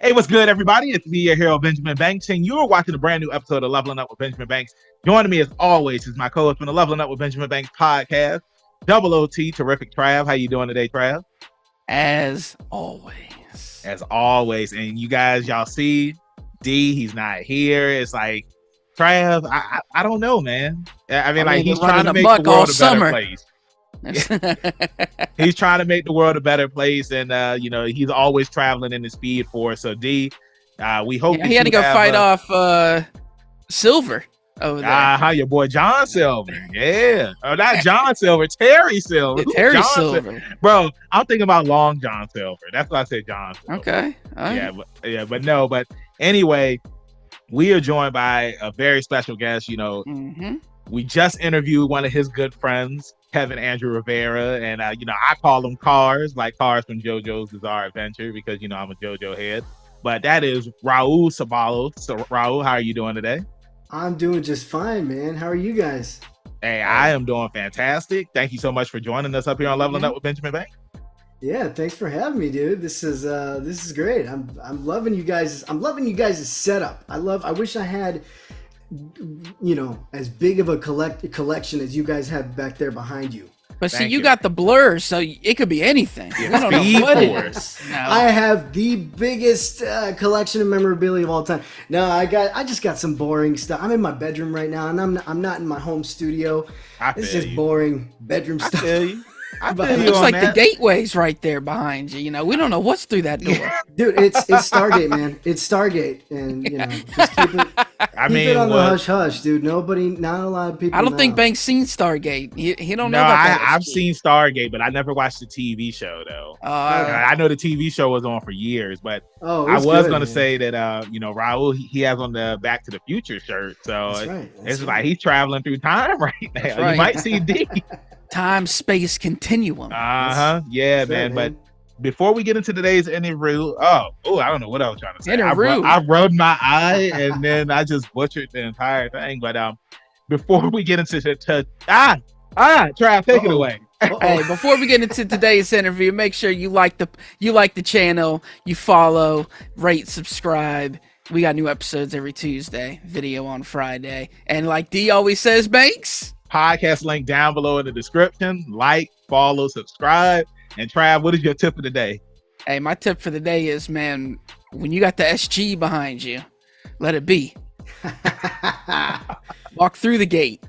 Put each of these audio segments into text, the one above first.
Hey, what's good, everybody? It's me, your hero, Benjamin Banks, and you're watching a brand new episode of Leveling Up with Benjamin Banks. Joining me, as always, is my co-host from the Leveling Up with Benjamin Banks podcast, Double OT, terrific Trav. How you doing today, Trav? As always. As always. And you guys, y'all see, D, he's not here. It's like, Trav, I don't know, man. I mean, like, he's trying to make the world a better place. He's trying to make the world a better place, and he's always traveling in the Speed Force. So D, we hope he had to go fight off Silver over there. Your boy John Silver. Yeah, not John Silver, Terry Silver. Terry Silver, bro. I'm thinking about Long John Silver. That's why I said John Silver. Okay. But anyway, we are joined by a very special guest. We just interviewed one of his good friends, Kevin Andrew Rivera, and I call him Cars, like Cars from JoJo's Bizarre Adventure, because I'm a JoJo head. But that is Raul Ceballos. So Raul, how are you doing today? I'm doing just fine, man. How are you guys? Hey, I am doing fantastic. Thank you so much for joining us up here on Leveling Up with Benjamin Banks. Yeah, thanks for having me, dude. This is great. I'm loving you guys. I'm loving you guys' setup. I wish I had as big of a collection as you guys have back there behind you. But see, you got the blur, so it could be anything. Yeah, I don't know what it is. No. I have the biggest collection of memorabilia of all time. No, I just got some boring stuff. I'm in my bedroom right now, and I'm not in my home studio. It's just boring bedroom stuff. It looks like the gateway's right there behind you. We don't know what's through that door. Dude, it's Stargate, man. It's Stargate, and just keep it on the hush hush, dude. Not a lot of people. I don't think Banks seen Stargate. He don't know about that. I've seen Stargate, but I never watched the TV show though. I know the TV show was on for years, but I was going to say that Raul he has on the Back to the Future shirt, so it's like he's traveling through time right now. You might see D. Time space continuum. Yeah, man. But before we get into today's interview, I don't know what I was trying to say. I rubbed my eye and then I just butchered the entire thing. But before we get into Trav, take it away. Hey, before we get into today's interview, make sure you like the channel, you follow, rate, subscribe. We got new episodes every Tuesday, video on Friday, and like D always says, Banks. Podcast link down below in the description. Like, follow, subscribe. And Trav, what is your tip of the day? Hey, my tip for the day is, man, when you got the SG behind you, let it be. Walk through the gate.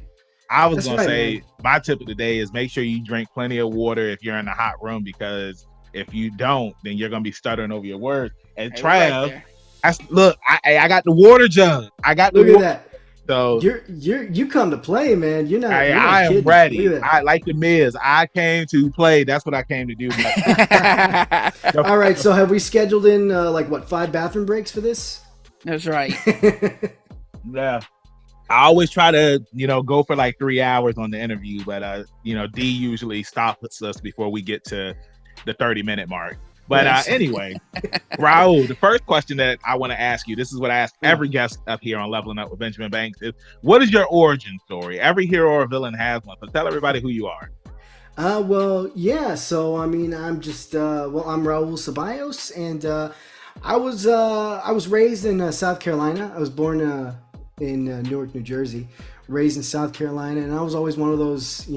I was going to say, my tip of the day is make sure you drink plenty of water if you're in a hot room, because if you don't, then you're going to be stuttering over your words. And Trav, I got the water jug. Look at that. So you come to play, man. You're not. I am ready. I like the Miz. I came to play. That's what I came to do. All right. So have we scheduled in 5 bathroom breaks for this? That's right. Yeah. I always try to go for like 3 hours on the interview, but D usually stops us before we get to the 30-minute mark. But anyway, Raul, the first question that I want to ask you, this is what I ask every guest up here on Leveling Up with Benjamin Banks, is what is your origin story? Every hero or villain has one, so tell everybody who you are. So I mean, I'm just I'm Raul Ceballos, and I was raised in South Carolina. I was born in Newark, New Jersey, raised in South Carolina, and I was always one of those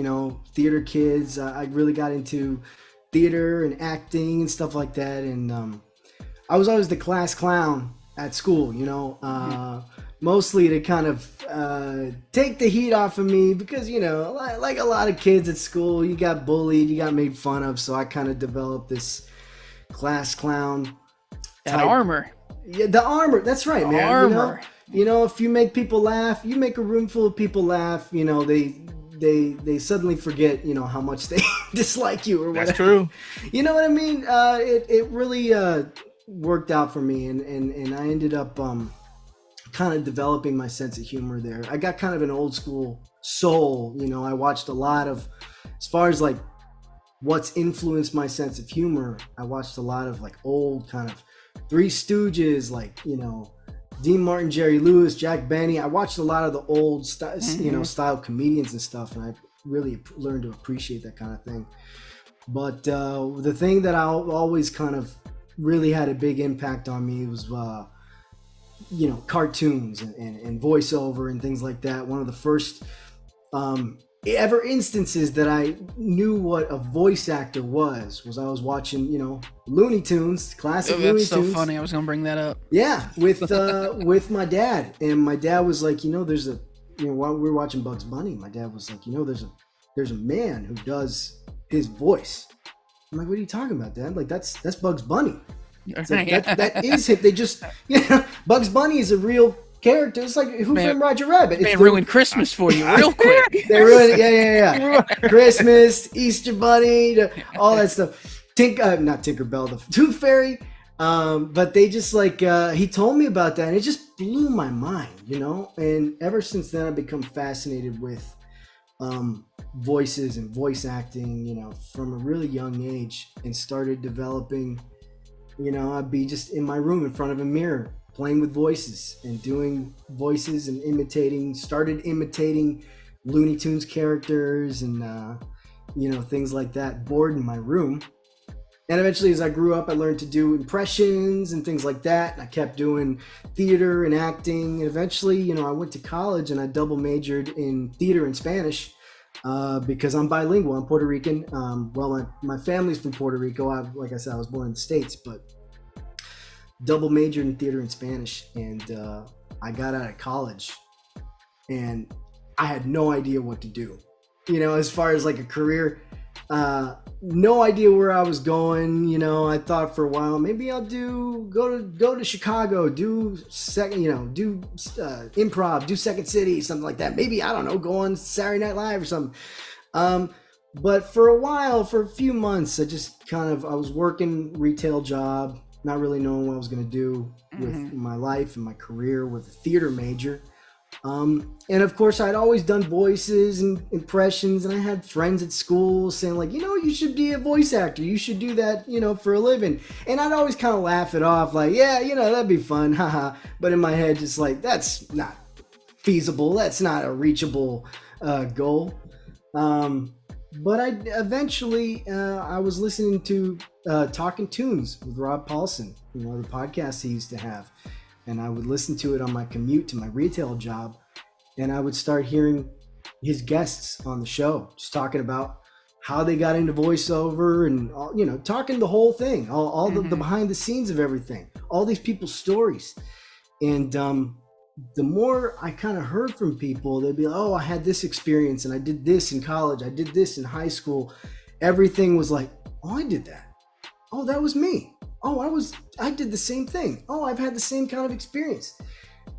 theater kids. I really got into theater and acting and stuff like that, and I was always the class clown at school, mostly to kind of take the heat off of me, because like a lot of kids at school, you got bullied, you got made fun of, so I kind of developed this class clown type. Armor. Yeah, the armor, that's right, man. Armor. If you make people laugh, you make a room full of people laugh, they suddenly forget, how much they dislike you or whatever. That's true. You know what I mean? It really worked out for me, and I ended up kind of developing my sense of humor there. I got kind of an old school soul. I watched a lot of, as far as like what's influenced my sense of humor, I watched a lot of like old kind of Three Stooges, like, Dean Martin, Jerry Lewis, Jack Benny. I watched a lot of the old style comedians and stuff, and I really learned to appreciate that kind of thing. But the thing that I'll always kind of really had a big impact on me was cartoons and voiceover and things like that. One of the first ever instances that I knew what a voice actor was I was watching, Looney Tunes, classic Looney Tunes. That's so funny. I was gonna bring that up. Yeah, with my dad, and my dad was like, there's a, while we were watching Bugs Bunny, my dad was like, there's a man who does his voice. I'm like, what are you talking about, Dad? Like that's Bugs Bunny. Like, that is him. They just, Bugs Bunny is a real character. It's like Who Framed Roger Rabbit. They ruined Christmas for you real quick. They ruined it. Yeah. Christmas, Easter Bunny, all that stuff. Not Tinkerbell, the Tooth Fairy. But they just he told me about that, and it just blew my mind, And ever since then, I've become fascinated with voices and voice acting, from a really young age, and started developing. I'd be just in my room in front of a mirror playing with voices and doing voices and started imitating Looney Tunes characters and, things like that, bored in my room. And eventually, as I grew up, I learned to do impressions and things like that. And I kept doing theater and acting. And eventually, I went to college and I double majored in theater and Spanish because I'm bilingual. I'm Puerto Rican. My family's from Puerto Rico. Like I said, I was born in the States, but double majored in theater and Spanish. And I got out of college and I had no idea what to do, as far as like a career. No idea where I was going. I thought for a while, maybe I'll go to Chicago, do improv, do Second City, something like that. Maybe, I don't know, go on Saturday Night Live or something. But for a while, for a few months, I was working retail job, not really knowing what I was going to do with my life and my career with a theater major. And of course, I'd always done voices and impressions, and I had friends at school saying like, you should be a voice actor. You should do that, for a living. And I'd always kind of laugh it off like, yeah, that'd be fun. Haha. But in my head, just like, that's not feasible. That's not a reachable goal. But I eventually, I was listening to Talking Tunes with Rob Paulson, the podcast he used to have. And I would listen to it on my commute to my retail job. And I would start hearing his guests on the show, just talking about how they got into voiceover and, talking the whole thing, all the behind the scenes of everything, all these people's stories. And the more I kind of heard from people, they'd be like, oh, I had this experience and I did this in college. I did this in high school. Everything was like, oh, I did that. Oh, that was me. Oh, I did the same thing. Oh, I've had the same kind of experience.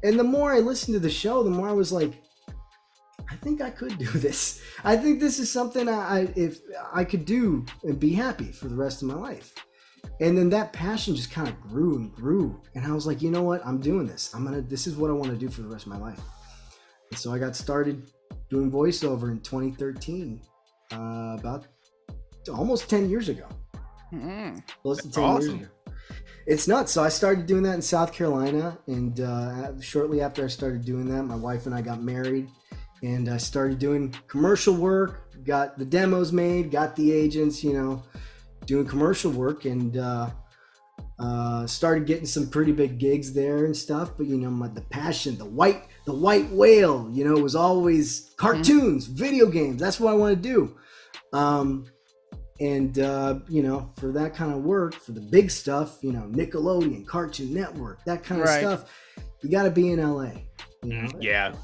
And the more I listened to the show, the more I was like, I think I could do this. I think this is something if I could do and be happy for the rest of my life. And then that passion just kind of grew and grew. And I was like, you know what? I'm doing this. This is what I want to do for the rest of my life. And so I got started doing voiceover in 2013, about almost 10 years ago. Close to 10 years ago. It's nuts. So I started doing that in South Carolina, and shortly after I started doing that, my wife and I got married, and I started doing commercial work, got the demos made, got the agents, doing commercial work, and started getting some pretty big gigs there and stuff. But the passion, the white whale, was always cartoons, video games. That's what I want to do. And for that kind of work, for the big stuff, Nickelodeon, Cartoon Network, that kind of stuff, you got to be in LA. Yeah.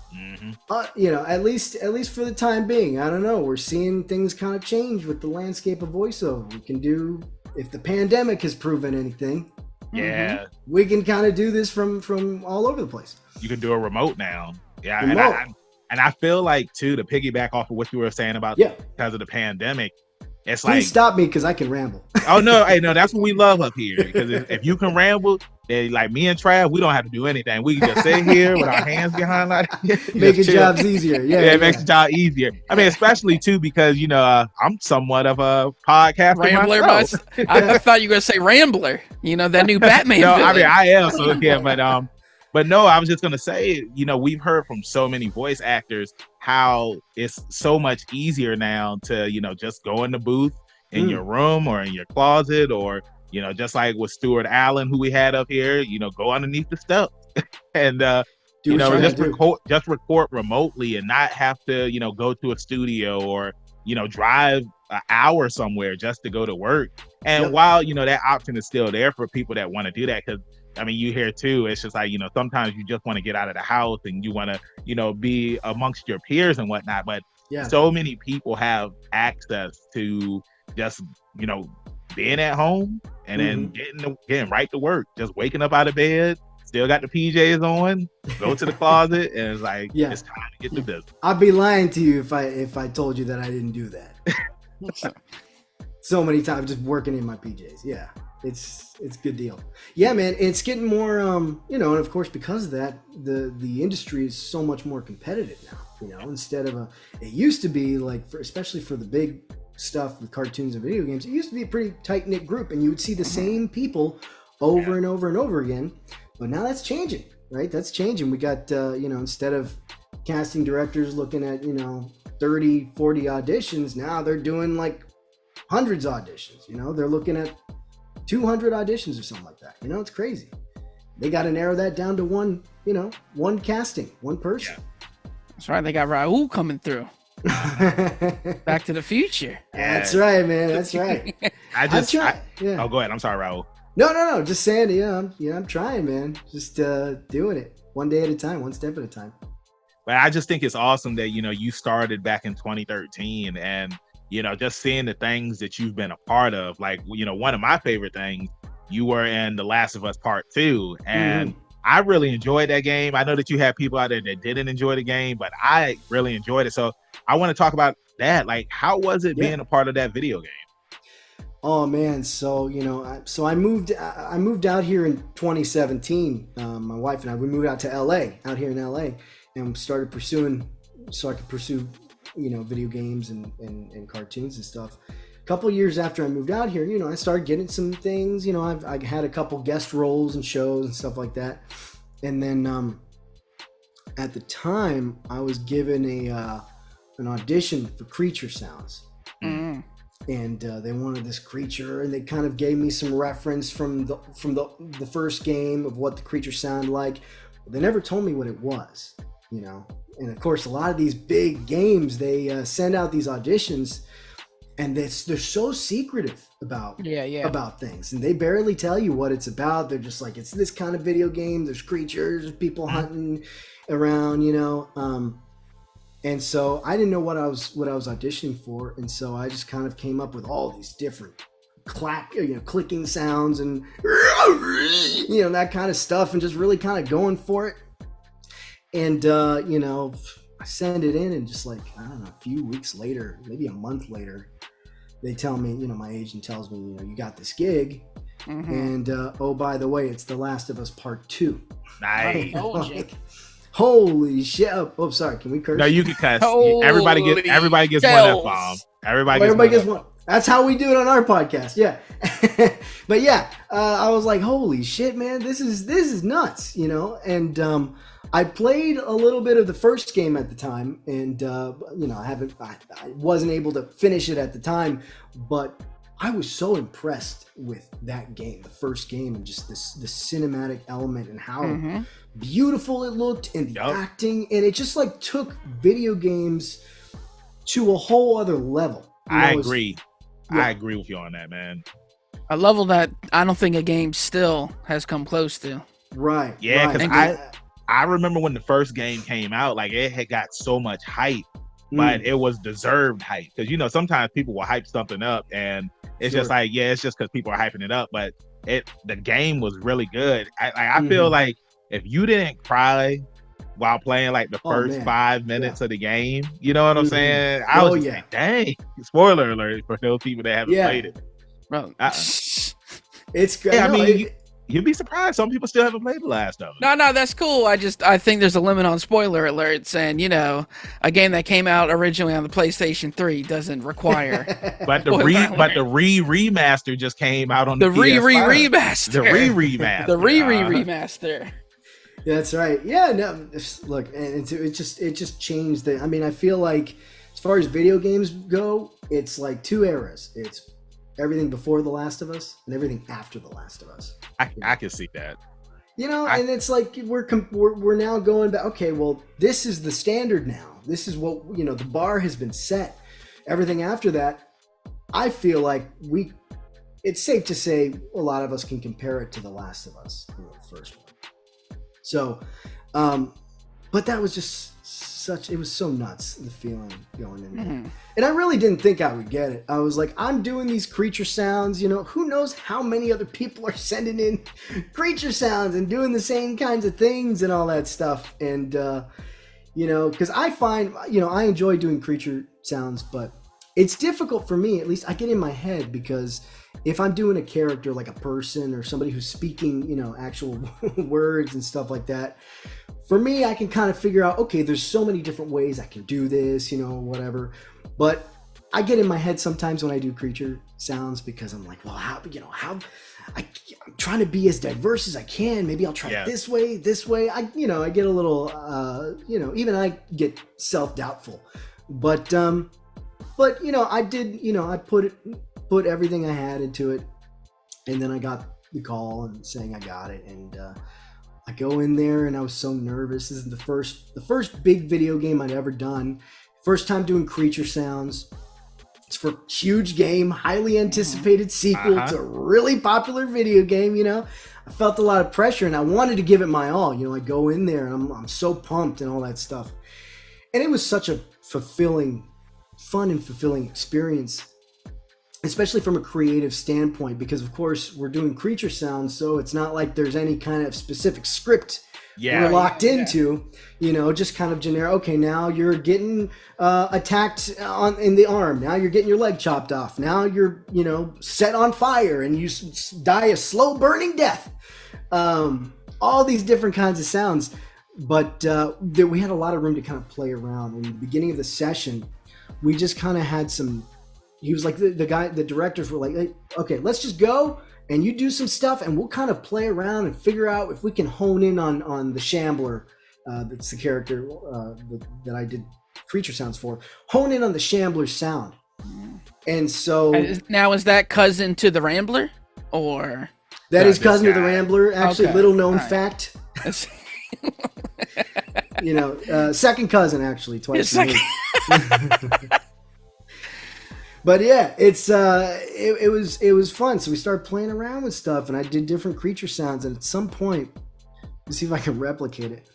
At least for the time being. I don't know. We're seeing things kind of change with the landscape of voiceover. We can do, if the pandemic has proven anything, we can kind of do this from all over the place. You can do a remote now. Yeah, remote. and I feel like too, to piggyback off of what you were saying about because of the pandemic. It's Please like, stop me because I can ramble. Oh no, hey, no, that's what we love up here. Because if you can ramble, like me and Trav, we don't have to do anything. We can just sit here with our hands behind, making jobs easier. Yeah, it makes the job easier. I mean, especially too because I'm somewhat of a podcaster. Rambler, I thought you were gonna say Rambler. That new Batman. No, villain. I mean I am. So yeah, but no, I was just gonna say, we've heard from so many voice actors how it's so much easier now to, just go in the booth in your room or in your closet or, just like with Stuart Allen, who we had up here, go underneath the steps and just record remotely and not have to, go to a studio or, drive an hour somewhere just to go to work. And while, that option is still there for people that want to do that, because you hear too, it's just like, sometimes you just want to get out of the house and you want to, be amongst your peers and whatnot. But so many people have access to just, being at home and then getting right to work, just waking up out of bed, still got the PJs on, go to the closet, and it's like, it's time to get to business. I'd be lying to you if I told you that I didn't do that. So many times just working in my PJs. Yeah, it's a good deal. Yeah, man, it's getting more, and of course, because of that, the industry is so much more competitive now, instead of it used to be like, especially for the big stuff with cartoons and video games, it used to be a pretty tight-knit group and you would see the same people over and over and over again. But now that's changing, right? That's changing. We got, instead of casting directors looking at, 30, 40 auditions, now they're doing like hundreds of auditions, they're looking at 200 auditions or something like that. It's crazy. They got to narrow that down to one casting, one person. Yeah. That's right. They got Raul coming through. Back to the Future. That's right, man. That's right. Oh, go ahead. I'm sorry, Raul. No. Just saying, I'm trying, man. Just doing it one day at a time, one step at a time. But I just think it's awesome that, you started back in 2013 and, just seeing the things that you've been a part of. Like, one of my favorite things, you were in The Last of Us Part 2. And I really enjoyed that game. I know that you had people out there that didn't enjoy the game, but I really enjoyed it. So I want to talk about that. Like, how was it being a part of that video game? Oh man, so I moved out here in 2017. My wife and I, we moved out to LA, out here in LA, and started pursuing, so I could pursue, video games and cartoons and stuff. A couple of years after I moved out here, I started getting some things. I had a couple guest roles and shows and stuff like that. And then at the time, I was given an audition for Creature Sounds. And they wanted this creature, and they kind of gave me some reference from the first game of what the creature sounded like. But they never told me what it was, And of course, a lot of these big games, they send out these auditions, and they're so secretive about things, and they barely tell you what it's about. They're just like, it's this kind of video game. There's creatures, people hunting around, And so I didn't know what I was auditioning for, and so I just kind of came up with all these different clicking sounds and that kind of stuff, and just really kind of going for it. And I send it in, and just like, I don't know, a few weeks later, maybe a month later, they tell me, my agent tells me, you got this gig, and oh, by the way, it's The Last of Us Part 2. Nice. Holy shit! Oh, sorry. Can we curse? No, you can cuss. Everybody gets one F-bomb. Everybody gets one. That's how we do it on our podcast. Yeah. But yeah, I was like, holy shit, man, this is nuts, And I played a little bit of the first game at the time, and I wasn't able to finish it at the time, but I was so impressed with that game, the first game, and just the cinematic element and how beautiful it looked, and the acting, and it just like took video games to a whole other level. I agree with you on that, man. A level that I don't think a game still has come close to. Right. Yeah, because I remember when the first game came out, like, it had got so much hype, but it was deserved hype. Because, sometimes people will hype something up, and it's just like, it's just because people are hyping it up, but the game was really good. I feel like if you didn't cry while playing like the first 5 minutes of the game, you know what I'm saying? I was like, dang, spoiler alert for those people that haven't played it. Bro, it's great. Yeah, you'd be surprised. Some people still haven't played The Last of Us. No, that's cool. I think there's a limit on spoiler alerts, and a game that came out originally on the PlayStation 3 doesn't require. But the remaster just came out on the remaster. The remaster. The remaster. That's right. Yeah. No. Look, and it just changed I feel like as far as video games go, it's like two eras. It's everything before The Last of Us and everything after The Last of Us. I can see that. You know, and it's like we're now going back. Okay, well, this is the standard now. This is what, you know, the bar has been set. Everything after that, I feel like it's safe to say a lot of us can compare it to The Last of Us, you know, the first one. So, but that was just it was so nuts, the feeling going in there. Mm-hmm. And I really didn't think I would get it. I was like, I'm doing these creature sounds, you know, who knows how many other people are sending in creature sounds and doing the same kinds of things and all that stuff. And, you know, because I find, you know, I enjoy doing creature sounds, but it's difficult for me. At least I get in my head, because if I'm doing a character like a person or somebody who's speaking, you know, actual words and stuff like that, for me, I can kind of figure out, okay, there's so many different ways I can do this, you know, whatever. But I get in my head sometimes when I do creature sounds, because I'm like, well, I'm trying to be as diverse as I can. Maybe I'll try it this way. I get a little, you know, even I get self-doubtful. But you know, I did, you know, I put everything I had into it, and then I got the call and saying I got it, and I go in there and I was so nervous. This is the first big video game I'd ever done. First time doing creature sounds. It's for a huge game, highly anticipated sequel to a really popular video game, you know. I felt a lot of pressure and I wanted to give it my all. You know, I go in there and I'm so pumped and all that stuff. And it was such a fun and fulfilling experience, especially from a creative standpoint, because of course we're doing creature sounds, so it's not like there's any kind of specific script we're locked into, you know, just kind of generic. Okay, now you're getting attacked in the arm. Now you're getting your leg chopped off. Now you're, you know, set on fire and you die a slow burning death. All these different kinds of sounds, but we had a lot of room to kind of play around. In the beginning of the session, we just kind of had some. He was like, the directors were like, hey, okay, let's just go and you do some stuff and we'll kind of play around and figure out if we can hone in on the Shambler. That's the character that I did creature sounds for. Hone in on the Shambler sound. And so now, is that cousin to the Rambler, or that is cousin to the Rambler? Actually, okay. Little known fact. You know, second cousin actually, twice. But yeah, it was fun. So we started playing around with stuff, and I did different creature sounds. And at some point, let's see if I can replicate it.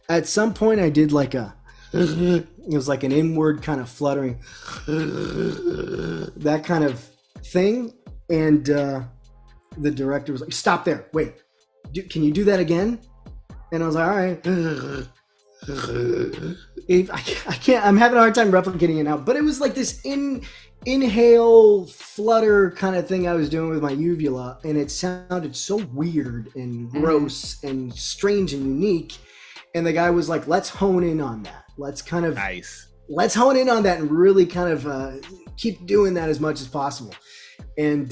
At some point, I did like it was like an inward kind of fluttering, that kind of thing. And the director was like, "Stop there! Wait, can you do that again?" And I was like, "All right." I can't. I'm having a hard time replicating it now. But it was like this inhale flutter kind of thing I was doing with my uvula, and it sounded so weird and gross and strange and unique. And the guy was like, let's hone in on that. Let's hone in on that and really kind of keep doing that as much as possible. And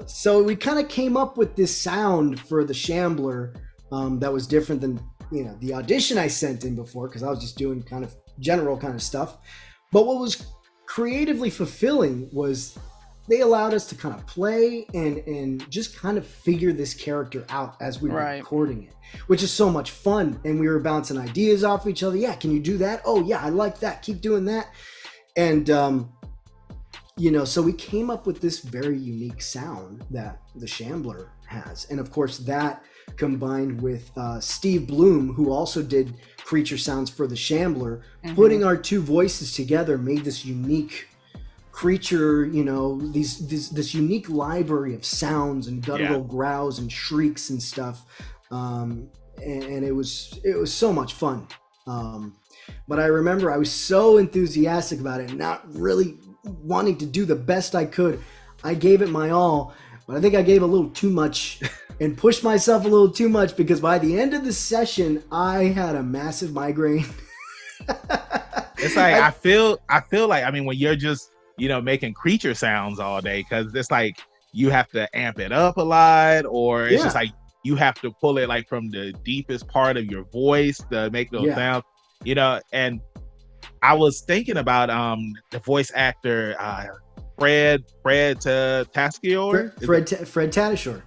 so we kind of came up with this sound for the Shambler that was different than, you know, the audition I sent in before, because I was just doing kind of general kind of stuff. But what was creatively fulfilling was they allowed us to kind of play and just kind of figure this character out as we were recording it, which is so much fun. And we were bouncing ideas off each other. Yeah, can you do that? Oh yeah, I like that. Keep doing that. And you know, so we came up with this very unique sound that the Shambler has. And of course that combined with Steve Bloom, who also did creature sounds for the Shambler, putting our two voices together made this unique creature, you know, this unique library of sounds and guttural growls and shrieks and stuff. And it was so much fun. But I remember I was so enthusiastic about it and not really wanting to do the best I could. I gave it my all, but I think I gave a little too much and pushed myself a little too much, because by the end of the session, I had a massive migraine. It's like, I feel like, I mean, when you're just, you know, making creature sounds all day, because it's like you have to amp it up a lot, or it's just like you have to pull it like from the deepest part of your voice to make those sounds, you know. And I was thinking about the voice actor Fred Taskior. Fred Tatasciore.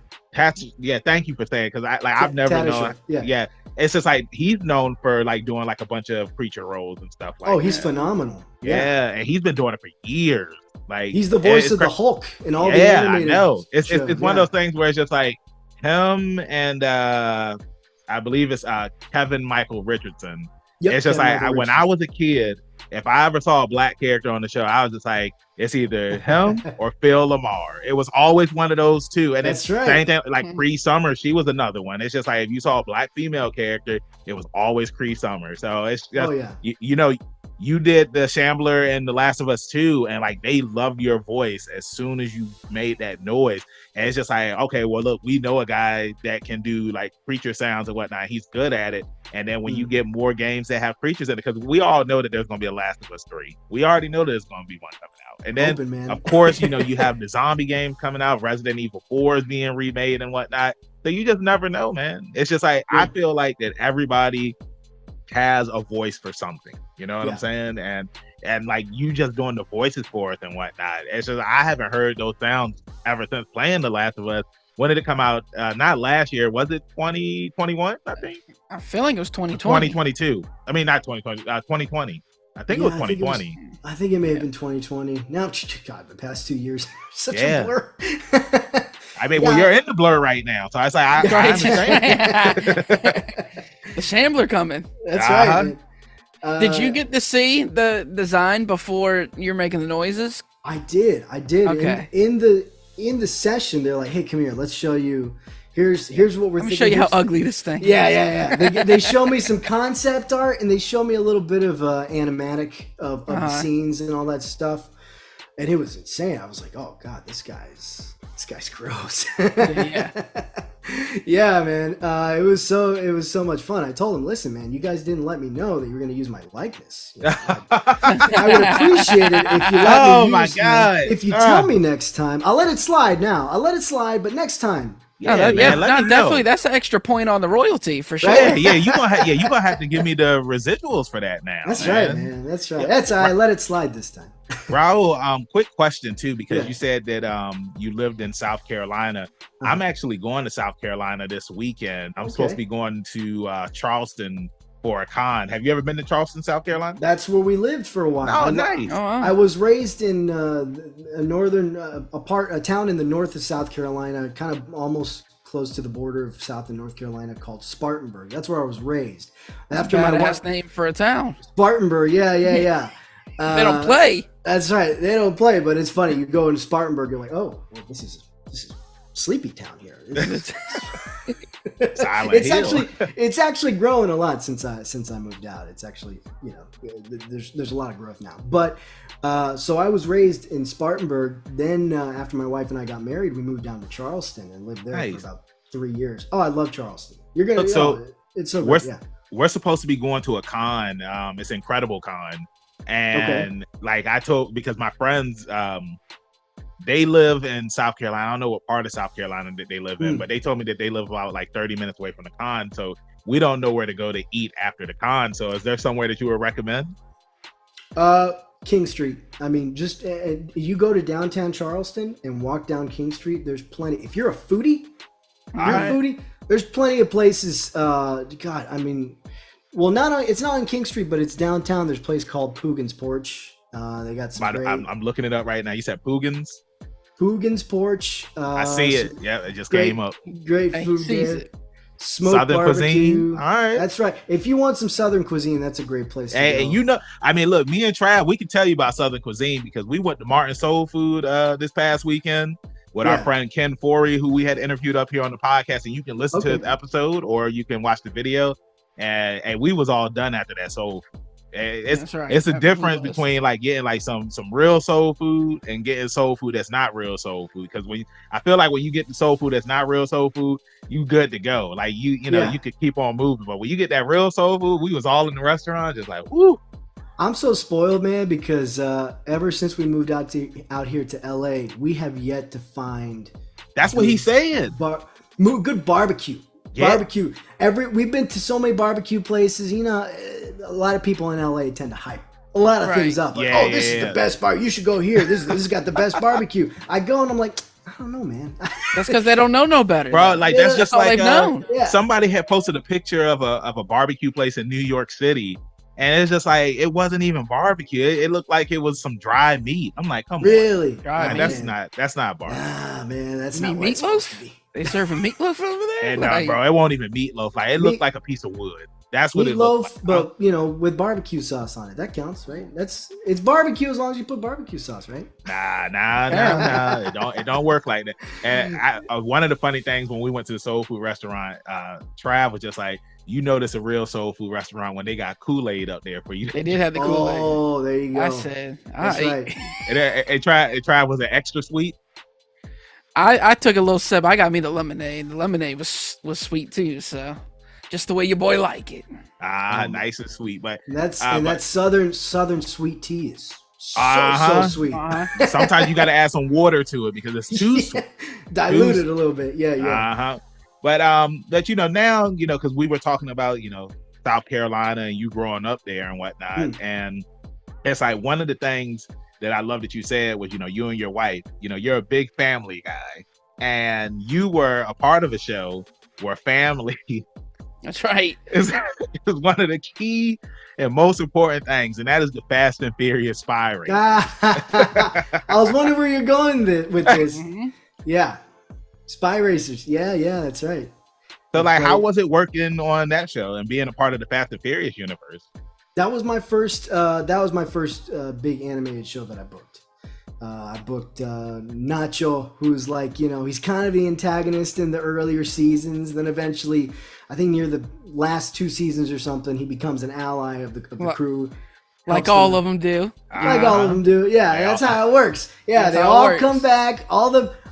Yeah, thank you for saying, because I've never known. Yeah, it's just like he's known for like doing like a bunch of preacher roles and stuff like. Oh, he's phenomenal. Yeah, and he's been doing it for years. Like he's the voice of the Hulk in all the animated. I know. It's one of those things where it's just like him and I believe it's Kevin Michael Richardson. Yep, it's just Kevin like when I was a kid, if I ever saw a black character on the show, I was just like, it's either him or Phil Lamar. It was always one of those two. And that's right. Same thing, like Cree Summer, she was another one. It's just like if you saw a black female character, it was always Cree Summer. So it's just, you know, you did the Shambler and The Last of Us 2, and like they loved your voice as soon as you made that noise. And it's just like, okay, well, look, we know a guy that can do like creature sounds and whatnot. He's good at it. And then when you get more games that have creatures in it, because we all know that there's going to be a Last of Us 3. We already know there's going to be one coming out. And then, of course, you know, you have the zombie games coming out. Resident Evil 4 is being remade and whatnot. So you just never know, man. It's just like, I feel like that everybody has a voice for something. You know what I'm saying? And like you just doing the voices for us and whatnot. It's just, I haven't heard those sounds ever since playing The Last of Us. When did it come out? Not last year. Was it 2021? I think. I'm feeling it was 2020. 2022. I mean, not 2020. 2020. I think it was 2020. I think it may have been 2020. Now, God, the past 2 years, such a blur. I mean, well, you're in the blur right now, so I was like, I understand. The Shambler coming. That's right. Did you get to see the design before you're making the noises? I did. Okay. In the session, they're like, "Hey, come here. Let's show you. Here's what we're thinking." Let me show you how ugly this thing is. Yeah. They show me some concept art, and they show me a little bit of animatic of the scenes and all that stuff, and it was insane. I was like, "Oh God, this guy's gross." Yeah, man. It was so much fun. I told him, "Listen, man, you guys didn't let me know that you were going to use my likeness. You know, I would appreciate it if you let me use me. If you tell me next time, I'll let it slide now. I'll let it slide, but next time." Definitely. That's an extra point on the royalty for sure. You gonna have to give me the residuals for that now. That's right, man. That's right. That's I let it slide this time. Raul, quick question too, because you said that you lived in South Carolina. I'm actually going to South Carolina this weekend. I'm supposed to be going to Charleston for a con. Have you ever been to Charleston, South Carolina? That's where we lived for a while. Oh, nice. I was raised in a northern a town in the north of South Carolina, kind of almost close to the border of South and North Carolina, called Spartanburg. That's where I was raised. After my last name for a town. Spartanburg, yeah. They don't play. That's right. They don't play, but it's funny. You go into Spartanburg, you're like, oh, well, this is sleepy town here. It's actually growing a lot since I moved out. It's actually, you know, there's a lot of growth now. But so I was raised in Spartanburg. Then after my wife and I got married, we moved down to Charleston and lived there for about 3 years. Oh, I love Charleston. You're gonna it's so good. Yeah. We're supposed to be going to a con. It's Incredible Con, and like I told, because my friends they live in South Carolina. I don't know what part of South Carolina that they live in, but they told me that they live about like 30 minutes away from the con. So we don't know where to go to eat after the con. So is there somewhere that you would recommend? King Street. I mean, just you go to downtown Charleston and walk down King Street. There's plenty. If you're a foodie, there's plenty of places. God, I mean, well, it's not on King Street, but it's downtown. There's a place called Poogan's Porch. They got some great... I'm looking it up right now. You said Poogan's Porch. I see it. Yeah, it just came up. Great food there. Smoked Southern barbecue. Cuisine. All right. That's right. If you want some Southern cuisine, that's a great place to go. And you know, I mean, look, me and Trav, we can tell you about Southern cuisine because we went to Martin Soul Food this past weekend with our friend Ken Forey, who we had interviewed up here on the podcast. And you can listen to his episode or you can watch the video. And we was all done after that. So it's a difference between like getting like some real soul food and getting soul food that's not real soul food. Because I feel like when you get the soul food that's not real soul food, you good to go. Like you know you could keep on moving. But when you get that real soul food, we was all in the restaurant just like woo. I'm so spoiled, man, because ever since we moved out here to LA, we have yet to find. That's what he's saying. Good barbecue. Yeah. Barbecue. We've been to so many barbecue places. You know, a lot of people in LA tend to hype a lot of things up. Like, Yeah, this is the best bar. You should go here. This has got the best barbecue. I go and I'm like, I don't know, man. That's because they don't know no better, bro. Like that's just all like they've known. somebody had posted a picture of a barbecue place in New York City, and it's just like it wasn't even barbecue. It looked like it was some dry meat. I'm like, come on, really? That's not barbecue. Nah, man, that's You not mean what it's supposed to meatloaf? be. They serving meatloaf over there? And bro, it won't even meatloaf. Like it looked like a piece of wood. That's what it looked like. But with barbecue sauce on it, that counts, right? It's barbecue as long as you put barbecue sauce, right? Nah. It don't work like that. And one of the funny things when we went to the soul food restaurant, Trav was just like, you notice a real soul food restaurant when they got Kool-Aid up there for you. They did have the Kool-Aid. Oh, there you go. I said, that's right. Trav was it extra sweet? I took a little sip. I got me the lemonade. The lemonade was sweet too. So just the way your boy like it. Nice and sweet. But that southern sweet tea is so sweet. Sometimes you got to add some water to it because it's too sweet. Diluted a little bit. Yeah. But now because we were talking about South Carolina and you growing up there and whatnot, and it's like one of the things that I love that you said was you and your wife, you're a big family guy, and you were a part of a show where family. That's right. is one of the key and most important things, and that is the Fast and Furious spy race. I was wondering where you're going with this. Yeah, spy racers. Yeah, that's right. So, how was it working on that show and being a part of the Fast and Furious universe? That was my first. Big animated show that I booked. I booked Nacho, who's he's kind of the antagonist in the earlier seasons. Then eventually, I think near the last 2 seasons or something, he becomes an ally of the crew. Like all of them do. Like all of them do. Yeah, that's how it works. Yeah, they all come back.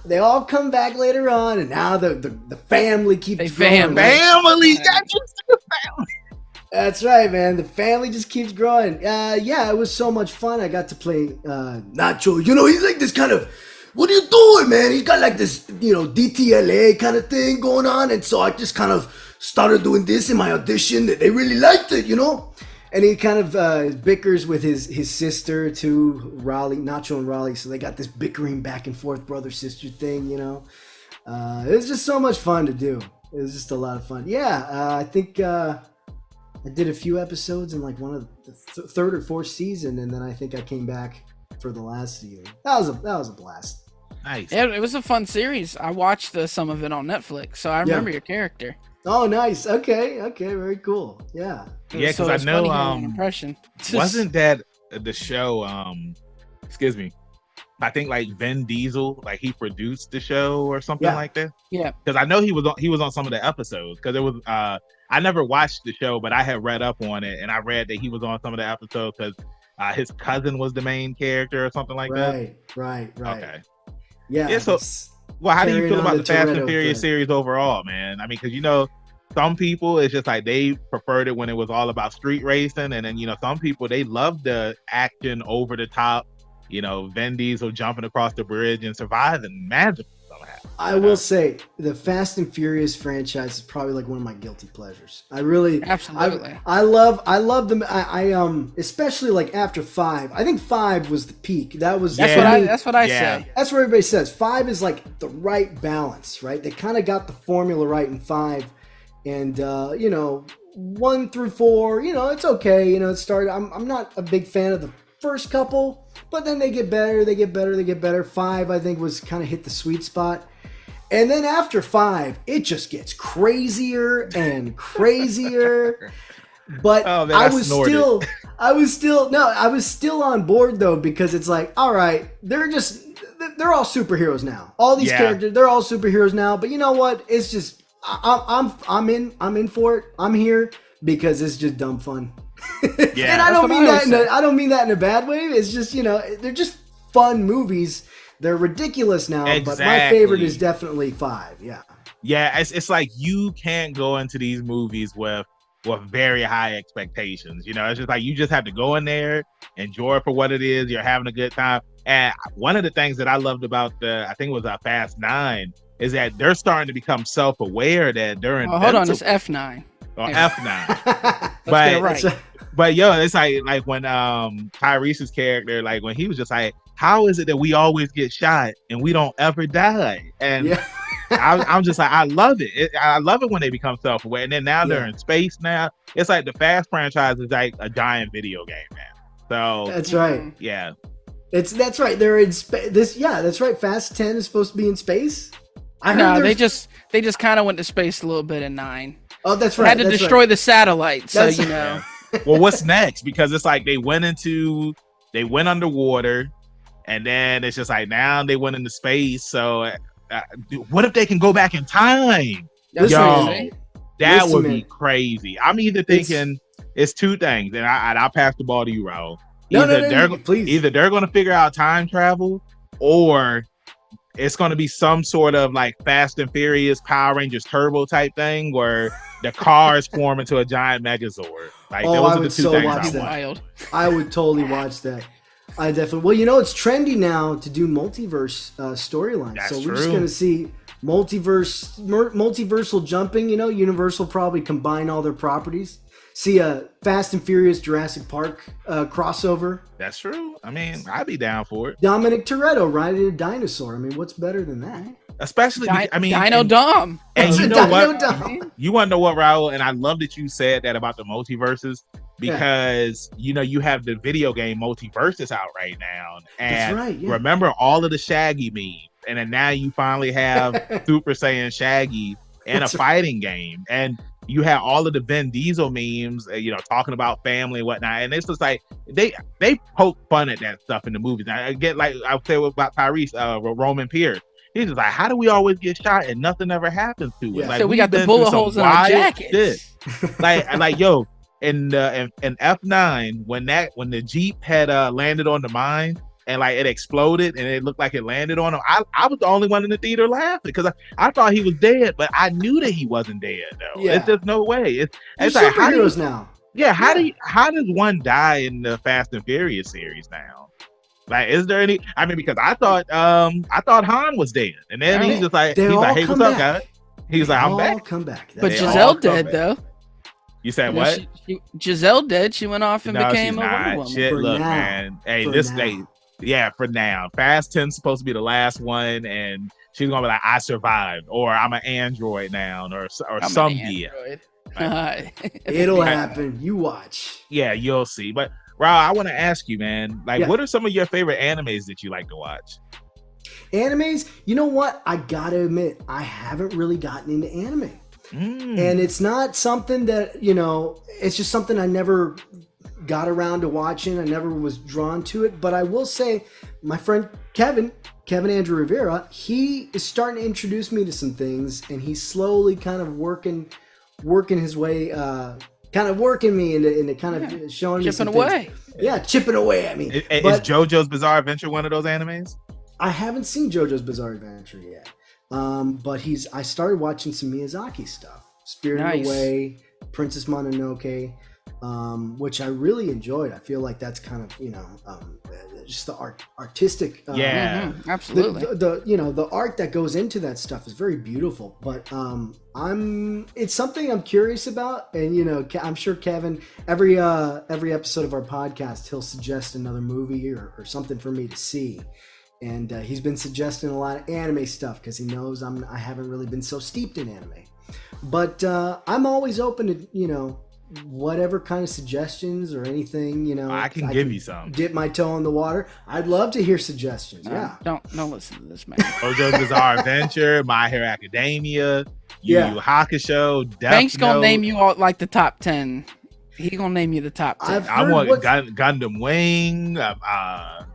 They all come back later on, and now the family keeps growing. Family, that's just the family. That's right, man. The family just keeps growing. It was so much fun. I got to play Nacho. He's like this kind of, what are you doing, man? He's got like this, DTLA kind of thing going on. And so I just kind of started doing this in my audition. They really liked it, And he kind of bickers with his sister too, Raleigh, Nacho and Raleigh. So they got this bickering back and forth brother-sister thing, It was just so much fun to do. It was just a lot of fun. Yeah, I think... I did a few episodes in one of the third or fourth season, and then I think I came back for the last season. That was a blast. Nice. Yeah, it was a fun series. I watched some of it on Netflix, so I remember your character. Oh, nice. Okay, very cool. Yeah. Yeah, because I know impression. Wasn't that the show? Excuse me. I think Vin Diesel, he produced the show or something like that. Yeah. Because I know he was on some of the episodes. Because it was I never watched the show, but I had read up on it, and I read that he was on some of the episodes because his cousin was the main character or something like that. Right. Okay. Yeah. So, how do you feel about the Fast and Furious series overall, man? I mean, because some people it's just they preferred it when it was all about street racing, and then some people they love the action over the top. Vin Diesel jumping across the bridge and surviving magic somehow. I will say the Fast and Furious franchise is probably one of my guilty pleasures. I really, absolutely, I love them. I especially after 5. I think 5 was the peak. That's what I say. That's what everybody says. 5 is the right balance, right? They kind of got the formula right in 5, and 1 through 4, it's okay. It started. I'm not a big fan of the first couple, but then they get better. 5, I think, was kind of hit the sweet spot. And then after 5, it just gets crazier and crazier. But I was still on board though, because it's all right, they're all superheroes now. All these characters, they're all superheroes now. But you know what? It's just I'm in for it. I'm here because it's just dumb fun. And I don't mean that in a bad way. It's just, they're just fun movies. They're ridiculous now, but my favorite is definitely 5. Yeah, it's you can't go into these movies with very high expectations. It's just you just have to go in there, enjoy it for what it is. You're having a good time. And one of the things that I loved about I think it was Fast 9, is that they're starting to become self-aware that they're in. Hold on, it's F9. Or F9. Let's get it right. But yo, it's like when Tyrese's character, like when he was just like, how is it that we always get shot and we don't ever die? And Yeah. I'm just like, I love it. I love it when they become self-aware. And then now they're in space now. It's like the Fast franchise is like a giant video game now. So That's right. Yeah. That's right. They're in space. That's right. Fast 10 is supposed to be in space. No, they just kind of went to space a little bit in 9. Oh, that's right. Had to destroy the satellite, so That's- you know. Well, what's next? Because it's like they went underwater, and then it's just like now they went into space. So what if they can go back in time? Listen, That would be crazy. I'm either thinking it's two things, and I'll pass the ball to you, Raul. Please. Either they're going to figure out time travel, or it's going to be some sort of like Fast and Furious Power Rangers Turbo type thing where the cars form into a giant Megazord. Like those are the two things watch I that. want. I would totally watch that. I definitely. Well, you know, it's trendy now to do multiverse storylines. So we're just going to see multiversal jumping. You know, Universal probably combine all their properties. See a Fast and Furious Jurassic Park crossover. That's true. I mean, I'd be down for it. Dominic Toretto riding a dinosaur. I mean, what's better than that? Especially, Dino Dom. And you know what? Dom. You want to know what, Raul? And I love that you said that about the multiverses because, you know, you have the video game multiverses out right now. And That's right, yeah. remember all of the Shaggy memes. And then now you finally have Super Saiyan Shaggy in a fighting game. And you have all of the Vin Diesel memes, you know, talking about family and whatnot. And it's just like, they poke fun at that stuff in the movies. I get like, I would say about Tyrese, Roman Pierce. He's just like, how do we always get shot and nothing ever happens to us? Yeah. Like, So we got the bullet holes in our jackets. like yo, in F9 when the Jeep had landed on the mine and like it exploded and it looked like it landed on him, I was the only one in the theater laughing because I thought he was dead, but I knew that he wasn't dead though. Yeah. It's just no way. It's They're like superheroes now. Yeah, how does one die in the Fast and Furious series now? Like, is there any? I mean, because I thought Han was dead, and then he's just like, hey, what's up, guys? He's like, I'm back. Come back. But Giselle dead though. You said what? Giselle dead. She went off and became a she's Wonder not. Woman. Shit, For look, now. man. Hey, for now. Fast 10's supposed to be the last one, and she's gonna be like, I survived, or I'm an android now, or some gear. It'll happen. You watch. Yeah, you'll see. But Raul, I want to ask you, man, like, what are some of your favorite animes that you like to watch? Animes? You know what? I gotta admit, I haven't really gotten into anime. And it's not something that, you know, it's just something I never got around to watching. I never was drawn to it. But I will say, my friend Kevin Andrew Rivera, he is starting to introduce me to some things, and he's slowly kind of working his way, kind of working me into kind of showing me some chipping away. Things. Yeah, chipping away at me. Is JoJo's Bizarre Adventure one of those animes? I haven't seen JoJo's Bizarre Adventure yet, but I started watching some Miyazaki stuff, Spirited Away, Princess Mononoke, which I really enjoyed. I feel like that's kind of, you know, just the artistic. Absolutely. The art that goes into that stuff is very beautiful. But it's something I'm curious about, and you know, I'm sure Kevin, every episode of our podcast, he'll suggest another movie or something for me to see. And he's been suggesting a lot of anime stuff because he knows I haven't really been so steeped in anime. But I'm always open to, you know, whatever kind of suggestions or anything, you know. I can give you some. Dip my toe in the water. I'd love to hear suggestions. Don't listen to this man. JoJo's Bizarre Adventure, My Hero Academia, Yu Yu Hakusho, Death Bank's gonna Note. name you all like the top 10. He gonna name you the top 10. I want Gundam Wing,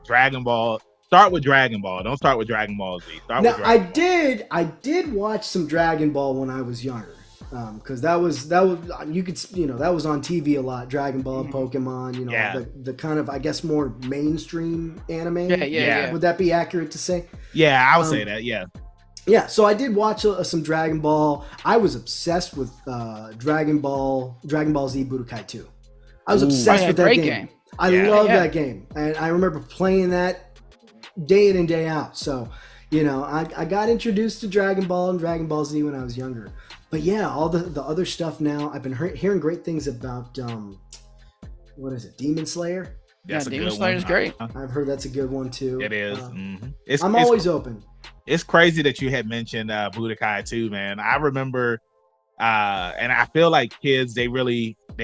Dragon Ball. Start with Dragon Ball. Don't start with Dragon Ball Z. I did watch some Dragon Ball when I was younger. Because that was you could, you know, that was on TV a lot. Dragon Ball, Pokemon, you know, the kind of, I guess, more mainstream anime. Yeah. Would that be accurate to say? Yeah, I would say that. Yeah. Yeah. So I did watch some Dragon Ball. I was obsessed with Dragon Ball Z Budokai 2. I was obsessed with that game. I love that game, and I remember playing that day in and day out. So, you know, I got introduced to Dragon Ball and Dragon Ball Z when I was younger. But yeah, all the other stuff now, I've been hearing great things about what is it? Demon Slayer. Yeah, Demon Slayer is great. I've heard that's a good one too. It is. I'm always open. It's crazy that you had mentioned Budokai too, man. I remember, and I feel like kids, they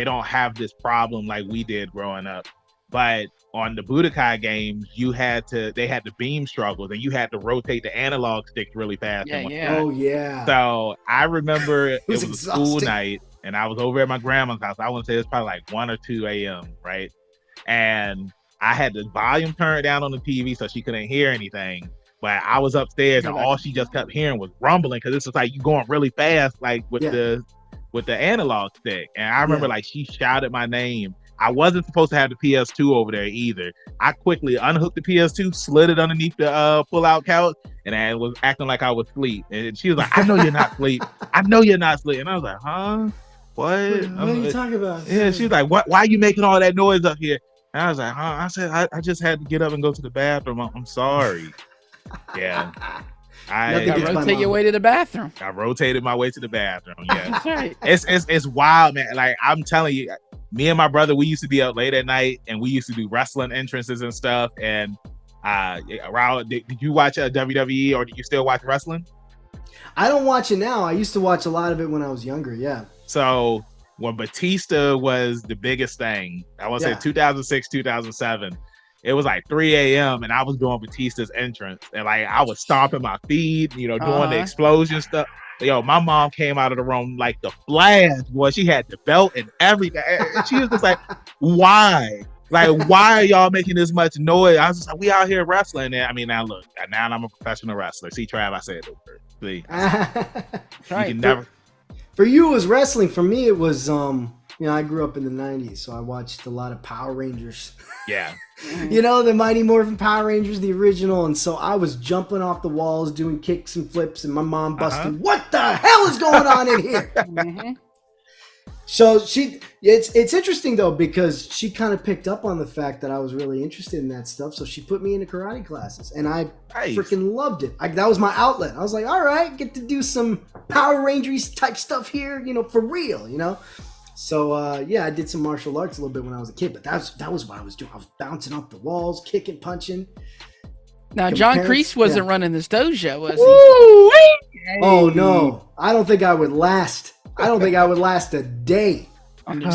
don't have this problem like we did growing up. But on the Budokai games, they had the beam struggles, and you had to rotate the analog sticks really fast. Yeah. Oh yeah. So I remember it was a school exhausting. night, and I was over at my grandma's house. I want to say it's probably like 1 or 2 a.m. right, and I had the volume turned down on the TV so she couldn't hear anything. But I was upstairs, and all she just kept hearing was rumbling, because it's just like you going really fast, like with the analog stick. And I remember like she shouted my name. I wasn't supposed to have the PS2 over there either. I quickly unhooked the PS2, slid it underneath the pull-out couch, and I was acting like I was asleep. And she was like, "I know you're not asleep. I know you're not asleep." And I was like, "Huh? What? Wait, what are you talking about?" Yeah, she was like, "What? Why are you making all that noise up here?" And I was like, "Huh?" I said, "I just had to get up and go to the bathroom. I'm sorry." Yeah. I rotate your way to the bathroom. I rotated my way to the bathroom. Yeah. That's right. It's wild, man. Like, I'm telling you, me and my brother, we used to be up late at night, and we used to do wrestling entrances and stuff. And Raul, did you watch WWE, or do you still watch wrestling? I don't watch it now. I used to watch a lot of it when I was younger. Yeah. So when Batista was the biggest thing, I want to say 2006, 2007. It was like 3 a.m. and I was doing Batista's entrance, and like I was stomping my feet, doing the explosion stuff. Yo, my mom came out of the room like the Flash, boy. She had the belt and everything. And she was just like, "Why? Like, why are y'all making this much noise?" I was just like, "We out here wrestling." And I mean, now look, now I'm a professional wrestler. See, Trav, I said the word. See, right. You can never. For you, it was wrestling. For me, it was I grew up in the 90s, so I watched a lot of Power Rangers. Yeah. The Mighty Morphin Power Rangers, the original. And so I was jumping off the walls, doing kicks and flips, and my mom busted, "What the hell is going on in here?" So it's interesting though, because she kind of picked up on the fact that I was really interested in that stuff. So she put me into karate classes, and I freaking loved it. That was my outlet. I was like, all right, get to do some Power Rangers type stuff here, for real, So I did some martial arts a little bit when I was a kid, but that was what I was doing. I was bouncing off the walls, kicking, punching. Now, John Kreese wasn't running this dojo, was he? Oh no, I don't think I would last. I don't think I would last a day with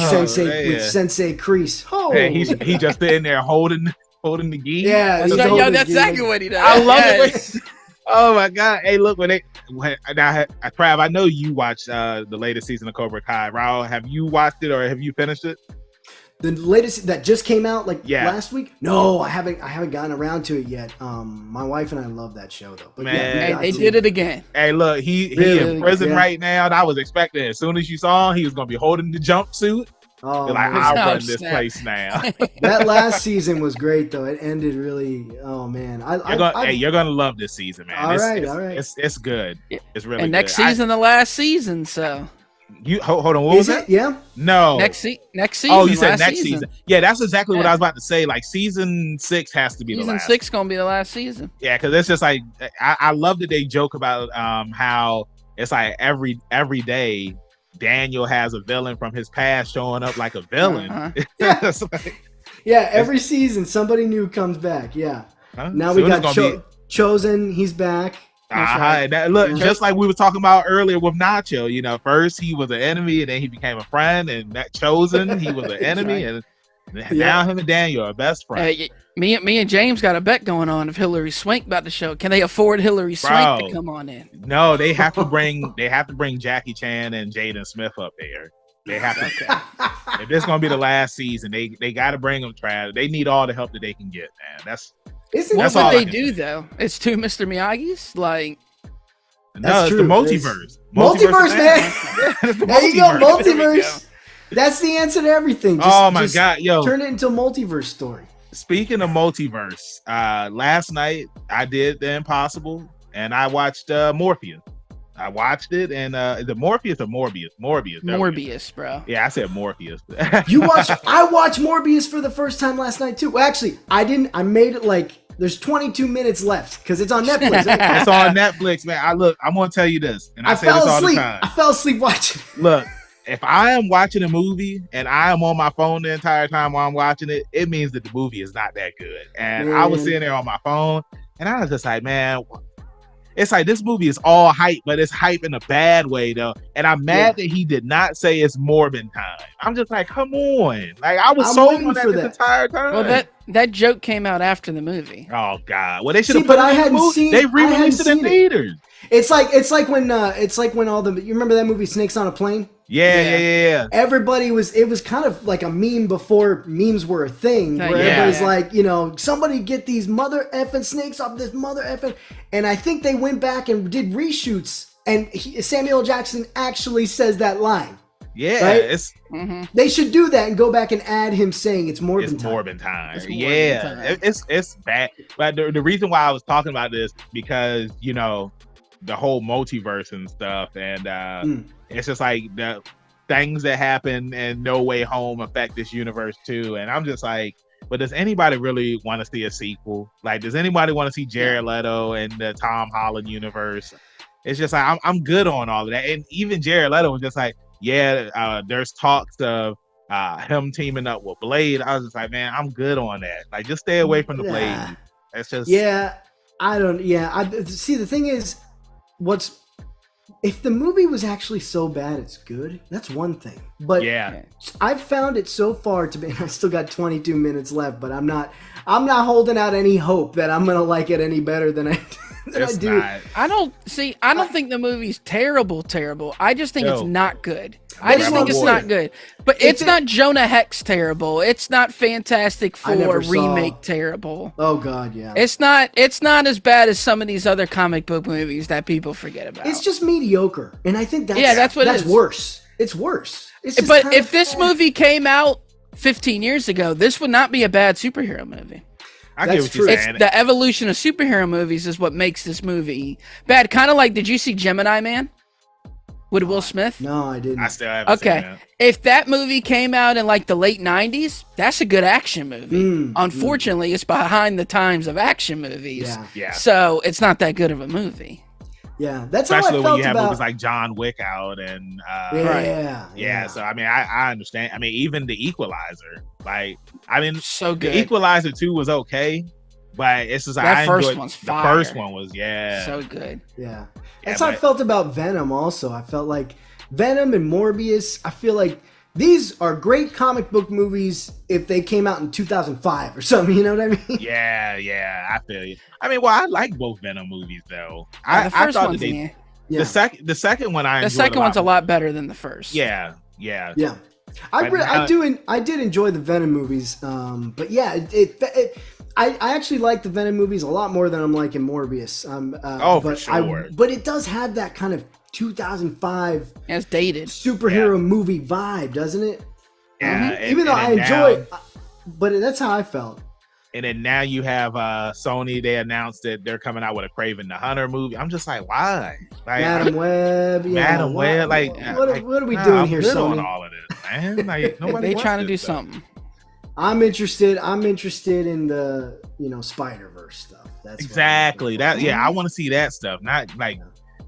Sensei Kreese. Oh, hey, he just sitting there holding the gi. Yeah, that's exactly what he does. I love it. Oh my God! Hey, look now, Trav, I know you watched the latest season of Cobra Kai. Raul, have you watched it or have you finished it? The latest that just came out last week? No, I haven't gotten around to it yet. My wife and I love that show though. But man, they did it again. Hey, look, he in prison right now, and I was expecting as soon as you saw him, he was gonna be holding the jumpsuit. Oh, I'll run this place now. That last season was great though. It ended really. Oh man, you're gonna love this season, man. All right. It's good. It's really. And next good. season, the last season. So you hold on. What was it? Yeah. No. Next season. Oh, you said next season. Yeah, that's exactly what I was about to say. Like season 6 has to be the last. Season 6 gonna be the last season. Yeah, because it's just like I love that they joke about how it's like every day Daniel has a villain from his past showing up like a villain. Every season somebody new comes back. Yeah. Now we got Chosen. He's back. Just like we were talking about earlier with Nacho. First he was an enemy, and then he became a friend, and that Chosen he was an enemy, and now him and Daniel are best friends. Me and James got a bet going on if Hillary Swank about to show. Can they afford Hillary Swank to come on in? No, they have to bring Jackie Chan and Jaden Smith up there. They have to. If this is gonna be the last season, they got to bring them. Trav. They need all the help that they can get, man. That's what they do though. It's two Mr. Miyagi's. Like, no, it's true. the multiverse. Multiverse, man. There you go, multiverse. Go. That's the answer to everything. Just God, yo! Turn it into a multiverse story. Speaking of multiverse, last night I did The Impossible, and I watched Morpheus. I watched it, and is it Morpheus or Morbius? Morbius, bro. Yeah, I said Morpheus. I watched Morbius for the first time last night too. Well, actually, I didn't. I made it there's 22 minutes left because it's on Netflix. It's on Netflix, man. I'm gonna tell you this, and I say this all the time. I fell asleep watching. Look, if I am watching a movie and I am on my phone the entire time while I'm watching it, it means that the movie is not that good. And I was sitting there on my phone and I was just like, man, it's like this movie is all hype, but it's hype in a bad way though. And I'm mad that he did not say it's Morbin time. I'm just like, come on. Like I was sold on that the entire time. Well, that joke came out after the movie. Oh God. Well, they should have put it in the movie. They re-released it in theaters. It's like when all the, you remember that movie Snakes on a Plane? Yeah. Everybody it was kind of like a meme before memes were a thing, where everybody's like, you know, somebody get these mother effing snakes off this mother effing. And I think they went back and did reshoots, and Samuel Jackson actually says that line. Yeah, right? They should do that and go back and add him saying it's Morbin time. Morbin time. Yeah, it's bad. But the reason why I was talking about this because you know the whole multiverse and stuff, and it's just like the things that happen in No Way Home affect this universe too. And I'm just like, but does anybody really want to see a sequel? Like, does anybody want to see Jared Leto and the Tom Holland universe? It's just like I'm good on all of that. And even Jared Leto was just like, there's talks of him teaming up with Blade. I was just like, man, I'm good on that. Like, just stay away from the Blade. It's just see, the thing is, if the movie was actually so bad it's good, that's one thing. But I've found it so far to be, I still got 22 minutes left, but I'm not holding out any hope that I'm gonna like it any better than I do. I don't think the movie's terrible. I just think it's not good. I just think it's not good. But it's not Jonah Hex terrible. It's not Fantastic Four remake terrible. Oh God, yeah. It's not as bad as some of these other comic book movies that people forget about. It's just mediocre. And I think that's worse. It's worse. But if this movie came out 15 years ago, this would not be a bad superhero movie. I get what you're saying. It's the evolution of superhero movies is what makes this movie bad. Kind of like, did you see Gemini Man with Will Smith? No, I didn't. I still haven't seen that. If that movie came out in like the late 90s, that's a good action movie. Unfortunately, it's behind the times of action movies. Yeah. So it's not that good of a movie. Yeah, that's especially how I felt when you have about movies like John Wick out and So I mean, I understand. I mean, even The Equalizer, so good. The Equalizer 2 was okay, but it's just that first one's fire. The first one was so good. Yeah, that's how I felt about Venom. Also, I felt like Venom and Morbius. I feel like these are great comic book movies if they came out in 2005 or something. You know what I mean? Yeah, I feel you. I mean, well, I like both Venom movies though. The first one's the second one I enjoyed. The second one's a lot better than the first. Yeah. I did enjoy the Venom movies, but yeah, I actually like the Venom movies a lot more than I'm liking Morbius. For sure. But it does have that kind of 2005 it's dated superhero movie vibe, doesn't it? Yeah. Even though I enjoy it, but that's how I felt. And then now you have Sony. They announced that they're coming out with a Kraven the Hunter movie. I'm just like, why? Like, Madam Web. Like, what are we doing here, Sony? On all of this, man. Like, nobody. They trying to do something. I'm interested in the Spider-Verse stuff. That's exactly that. Yeah, I want to see that stuff. Not like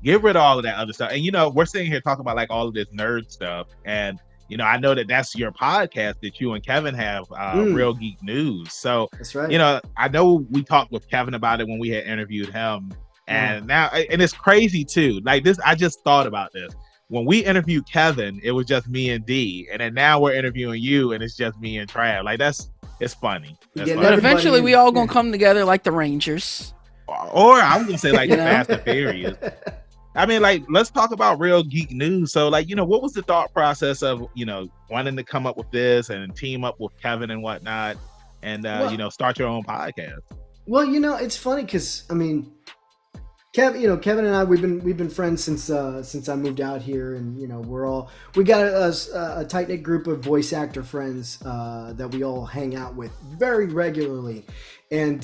get rid of all of that other stuff. And we're sitting here talking about like all of this nerd stuff, and I know that that's your podcast that you and Kevin have, Real Geek News. So that's right. I know we talked with Kevin about it when we had interviewed him, and now, and it's crazy too. Like this, I just thought about this. When we interviewed Kevin, it was just me and D, and then now we're interviewing you, and it's just me and Trav. Like it's funny. But eventually, we all gonna come together like the Rangers, or I was gonna say like the Fast and Furious. I mean, like, let's talk about Real Geek News. So, like, what was the thought process of, wanting to come up with this and team up with Kevin and whatnot and, start your own podcast? Well, it's funny because, I mean, Kevin and I, we've been friends since I moved out here, and, we got a tight-knit group of voice actor friends that we all hang out with very regularly. And,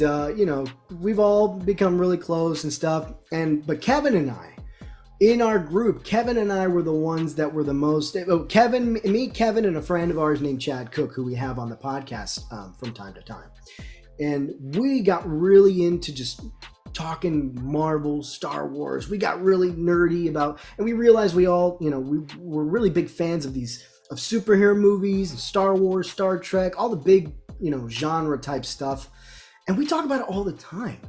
we've all become really close and stuff. But Kevin and I, in our group, Kevin and I were the ones that were the most. Kevin, and a friend of ours named Chad Cook, who we have on the podcast from time to time, and we got really into just talking Marvel, Star Wars. We got really nerdy about, and we realized we all, we're really big fans of superhero movies, Star Wars, Star Trek, all the big, genre type stuff. And we talk about it all the time.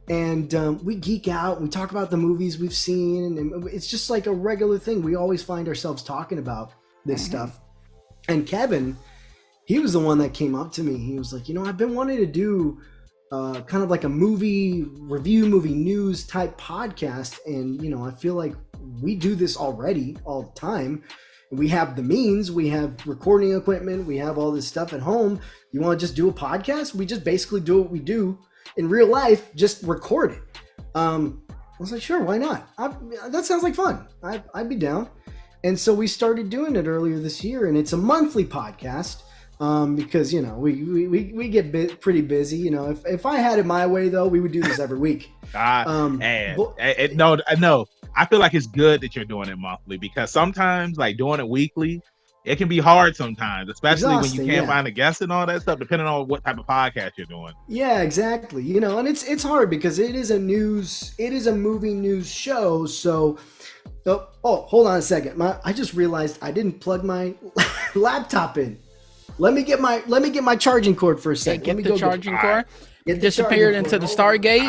And we geek out. We talk about the movies we've seen. And it's just like a regular thing. We always find ourselves talking about this stuff. And Kevin, he was the one that came up to me. He was like, I've been wanting to do kind of like a movie review, movie news type podcast. And, I feel like we do this already all the time. We have the means, we have recording equipment, we have all this stuff at home. You want to just do a podcast? We just basically do what we do in real life, just record it. I was like, sure, why not? That sounds like fun. I'd be down. And so we started doing it earlier this year, and it's a monthly podcast because, we get pretty busy. If I had it my way, though, we would do this every week. No. I feel like it's good that you're doing it monthly because sometimes, like doing it weekly, it can be hard sometimes, especially when you can't find a guest and all that stuff, depending on what type of podcast you're doing. Yeah, exactly. And it's hard because it is a movie news show. So, hold on a second. I just realized I didn't plug my laptop in. Let me get my charging cord for a second. Let me go charging cord. It disappeared into the Stargate.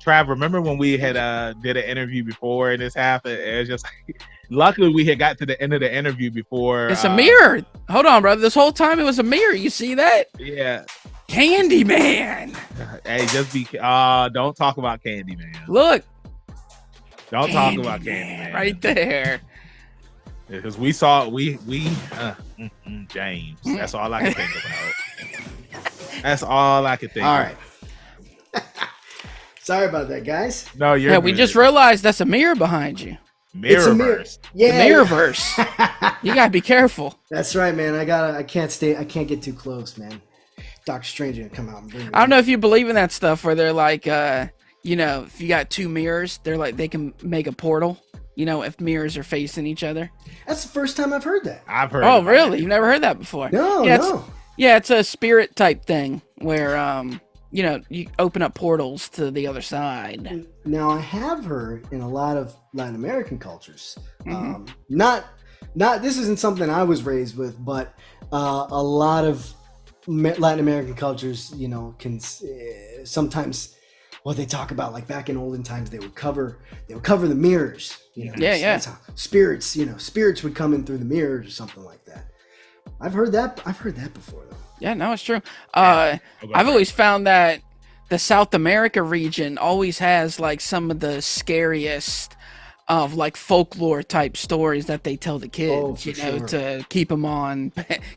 Trav, remember when we had did an interview before and this happened? It was just like, luckily we had got to the end of the interview before. It's a mirror. Hold on, brother. This whole time it was a mirror. You see that? Yeah. Candyman. Hey, don't talk about Candyman. Look. Don't talk about Candyman. Right there. Because we saw James. That's all I can think about. That's all I could think. All right. Sorry about that, guys. No, you're good. We just realized that's a mirror behind you. Mirrorverse. Yeah, the Mirrorverse. You gotta be careful. That's right, man. I can't get too close, man. Doctor Strange gonna come out and bring me. I don't know if you believe in that stuff where they're like, if you got two mirrors, they're like they can make a portal. If mirrors are facing each other. That's the first time I've heard that. I've heard. Oh, really? You've never heard that before? No. It's a spirit type thing where, you open up portals to the other side. Now, I have heard in a lot of Latin American cultures, not this isn't something I was raised with, but a lot of Latin American cultures, can sometimes what they talk about, like back in olden times, they would cover the mirrors. That's how spirits would come in through the mirrors or something like that. I've heard that before, though. Yeah, no, it's true. I've always found that the South America region always has like some of the scariest of like folklore type stories that they tell the kids, to keep them on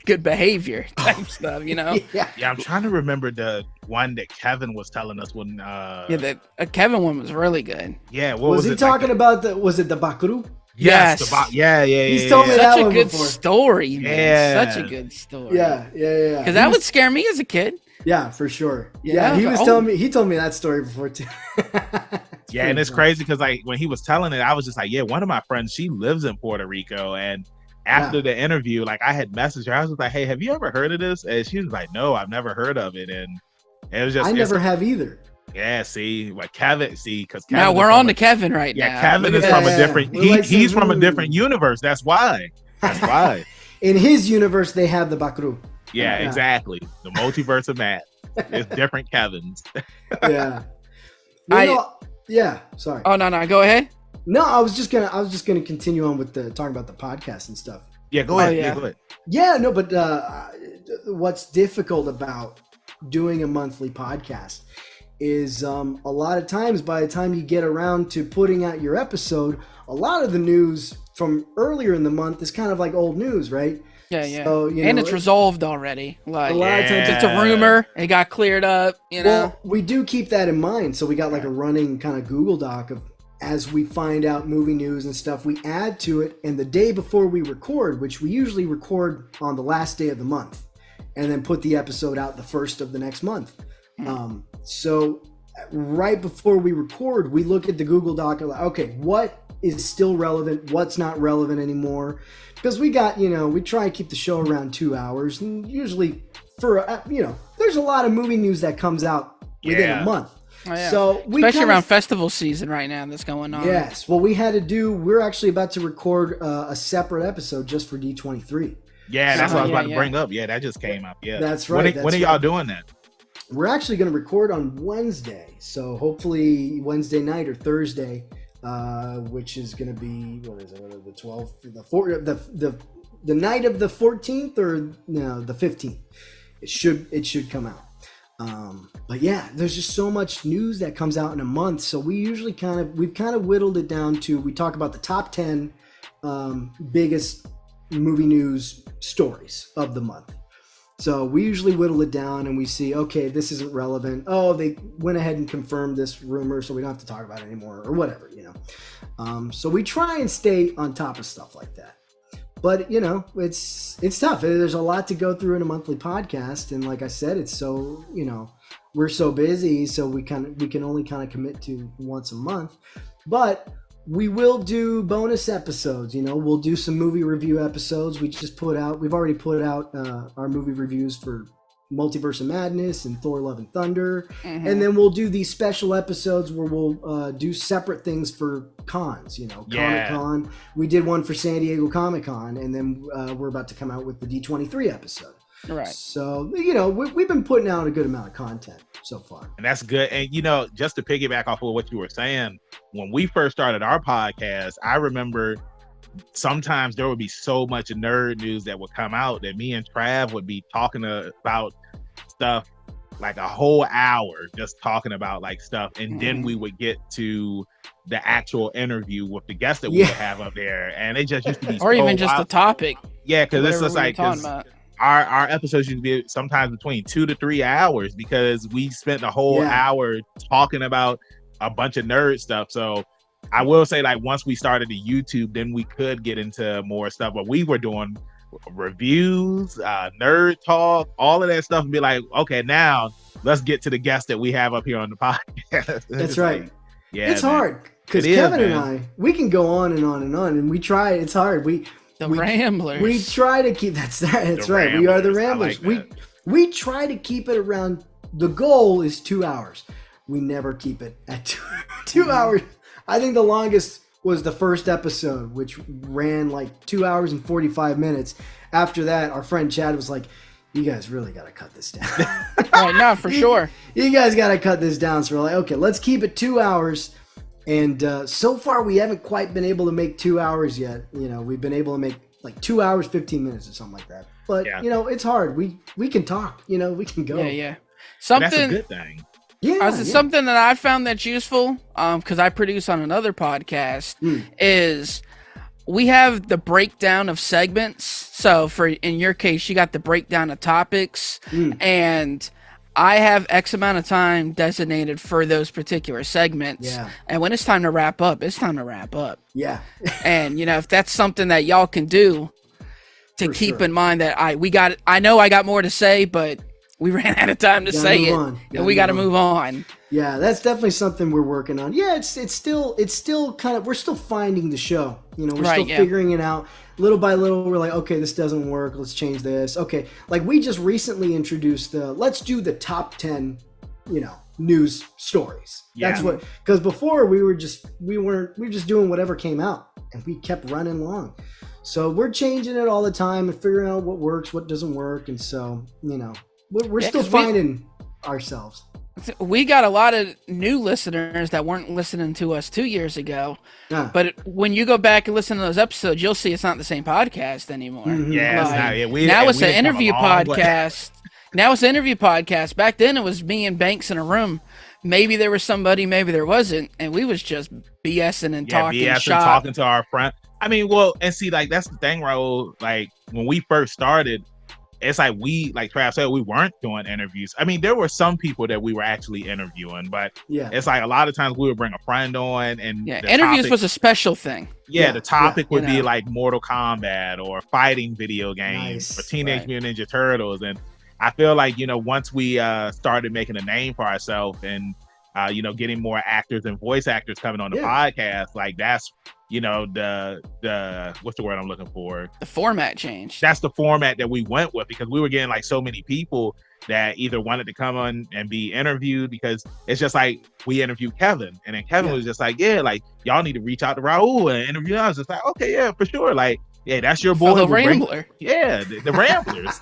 good behavior type stuff, Yeah, I'm trying to remember the one that Kevin was telling us when. The Kevin one was really good. Yeah, what was he talking about? Was it the Bakuru? Yes. Yeah. He's told me that such a one good before. Story, man. Yeah. Such a good story. Yeah. Because that would scare me as a kid. Yeah, for sure. Yeah, he was telling me. He told me that story before too. And it's crazy because like when he was telling it, I was just like, one of my friends, she lives in Puerto Rico, and after the interview, like I had messaged her. I was like, hey, have you ever heard of this? And she was like, no, I've never heard of it, and it was just I never have either. Yeah, because Kevin. Now we're on to Kevin right now. Yeah, Kevin is from a different. He's from a different universe. That's why. In his universe, they have the Bakuru. Yeah, exactly. The multiverse of Matt. It's different Kevins. Yeah. Sorry. Oh no, go ahead. No, I was just gonna continue on with talking about the podcast and stuff. Yeah, go ahead. Yeah, go ahead. Yeah, no, but what's difficult about doing a monthly podcast is a lot of times by the time you get around to putting out your episode, a lot of the news from earlier in the month is kind of like old news, right? Yeah. So, it's resolved already. Like a lot of times it's a rumor. It got cleared up. Well, we do keep that in mind. So we got like a running kind of Google Doc of as we find out movie news and stuff, we add to it. And the day before we record, which we usually record on the last day of the month, and then put the episode out the first of the next month. So right before we record, we look at the Google Doc and like, okay, what is still relevant? What's not relevant anymore? Because we got, we try and keep the show around 2 hours, and usually there's a lot of movie news that comes out within a month. Oh, yeah. So especially around festival season right now that's going on. Yes. Well, we're actually about to record a separate episode just for D23. Yeah, that's what I was about to bring up. Yeah, that just came up. Yeah, that's right. When are y'all doing that? We're actually going to record on Wednesday, so hopefully Wednesday night or Thursday, which is going to be the 12th, the night of the 14th or no, the 15th. It should come out. But yeah, there's just so much news that comes out in a month, so we've kind of whittled it down to, we talk about the top 10 biggest movie news stories of the month. So we usually whittle it down and we see, okay, this isn't relevant. Oh, they went ahead and confirmed this rumor, so we don't have to talk about it anymore, or whatever, So we try and stay on top of stuff like that. But it's tough. There's a lot to go through in a monthly podcast, and like I said, it's so we're so busy, so we can only kind of commit to once a month. But we will do bonus episodes. We'll do some movie review episodes. We've already put out our movie reviews for Multiverse of Madness and Thor: Love and Thunder. Mm-hmm. And then we'll do these special episodes where we'll do separate things for cons, Comic-Con. We did one for San Diego Comic-Con, and then we're about to come out with the D23 episode. Right. So, we've been putting out a good amount of content so far. And that's good. And, just to piggyback off of what you were saying, when we first started our podcast, I remember sometimes there would be so much nerd news that would come out that me and Trav would be talking about stuff like a whole hour, just talking about like stuff. And then we would get to the actual interview with the guests that we would have up there. And it just used to be or even just the topic. Yeah, because it's just like our episodes used to be sometimes between 2 to 3 hours because we spent the whole hour talking about a bunch of nerd stuff. So I will say, like, once we started the YouTube, then we could get into more stuff. But we were doing reviews, nerd talk, all of that stuff, and be like, okay, now let's get to the guests that we have up here on the podcast. That's right. Like, yeah, it's hard because Kevin and I, we can go on and on and on, and we try. It's hard. Ramblers. We try to keep that's right. We are the Ramblers. Like we try to keep it around. The goal is 2 hours. We never keep it at two hours. I think the longest was the first episode, which ran like 2 hours and 45 minutes. After that, our friend Chad was like, "You guys really got to cut this down." Right, no, for sure. You guys got to cut this down. So we're like, okay, let's keep it 2 hours. And so far, we haven't quite been able to make 2 hours yet. We've been able to make like 2 hours, 15 minutes or something like that. But, it's hard. We can talk, we can go. Yeah. Something, that's a good thing. Yeah, something that I found that's useful, because I produce on another podcast, is we have the breakdown of segments. So in your case, you got the breakdown of topics, and I have X amount of time designated for those particular segments. Yeah. And when it's time to wrap up, it's time to wrap up. Yeah. And if that's something that y'all can do to keep in mind that I know I got more to say, but we ran out of time to say it, and we got to move on. Yeah, that's definitely something we're working on. Yeah, it's still kind of, we're still finding the show. We're still figuring it out. Little by little, we're like, okay, this doesn't work. Let's change this. Okay, like we just recently introduced let's do the top 10, news stories. Yeah. That's what, because before we were just doing whatever came out, and we kept running long. So we're changing it all the time and figuring out what works, what doesn't work, and so we're still finding ourselves. We got a lot of new listeners that weren't listening to us 2 years ago. Yeah. But when you go back and listen to those episodes, you'll see it's not the same podcast anymore. Mm-hmm. Yeah, now it's an interview podcast. Now it's an interview podcast. Back then it was me and Banks in a room. Maybe there was somebody, maybe there wasn't, and we was just BSing and talking to our friend. I mean, well, and see, like, that's the thing, Raul. Like, when we first started, it's like like Trav said, we weren't doing interviews. I mean, there were some people that we were actually interviewing, but it's like a lot of times we would bring a friend on, and interviews was a special thing. Yeah, the topic would be like Mortal Kombat or fighting video games or Teenage Mutant Ninja Turtles. And I feel like, once we started making a name for ourselves and, getting more actors and voice actors coming on the podcast, like that's the what's the word I'm looking for? The format changed. That's the format that we went with, because we were getting like so many people that either wanted to come on and be interviewed, because it's just like we interviewed Kevin, and then Kevin was just like, yeah, like y'all need to reach out to Raul and interview us. It's like, okay, yeah, for sure. Like, yeah, that's your boy. The Rambler. The Ramblers.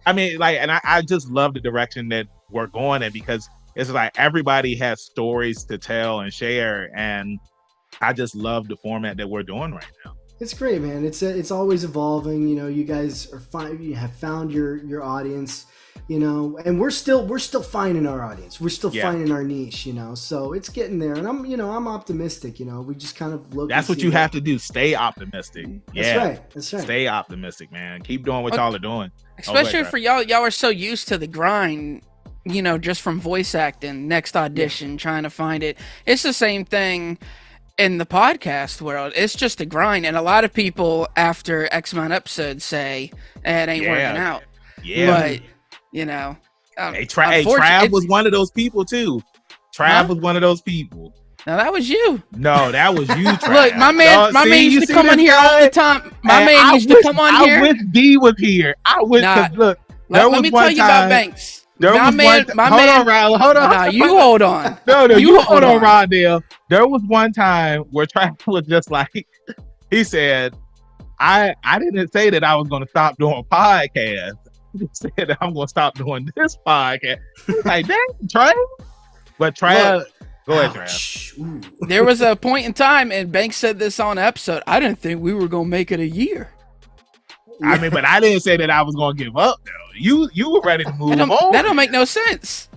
I mean, like, and I just love the direction that we're going in, because it's like everybody has stories to tell and share, and I just love the format that we're doing right now. It's great, man. It's always evolving. You guys are fine. You have found your audience. And we're still finding our audience. We're still finding our niche. So it's getting there, and I'm optimistic. We just kind of look. That's what you have to do. Stay optimistic. That's right. Stay optimistic, man. Keep doing what y'all are doing. Especially for y'all are so used to the grind. Just from voice acting, next audition, trying to find it. It's the same thing in the podcast world. It's just a grind, and a lot of people after X amount of episodes say it ain't working out. But hey, Trav was one of those people too. Trav was one of those people. No, that was you. No, that was you, Trav. Look, my man used to come on here all the time. My man used to come on here. I wish D was here. I wish. Look, let me tell you about Banks. Hold on, Raul. Hold on. Nah, you hold on. No, you hold on, Rondell. There was one time where Trav was just like, he said, I didn't say that I was going to stop doing podcasts. He said that I'm going to stop doing this podcast. Like, dang, Trav. But Trav, go ahead, Trav. There was a point in time, and Banks said this on an episode, I didn't think we were going to make it a year. I mean, but I didn't say that I was going to give up, though. You were ready to move on. That don't make no sense.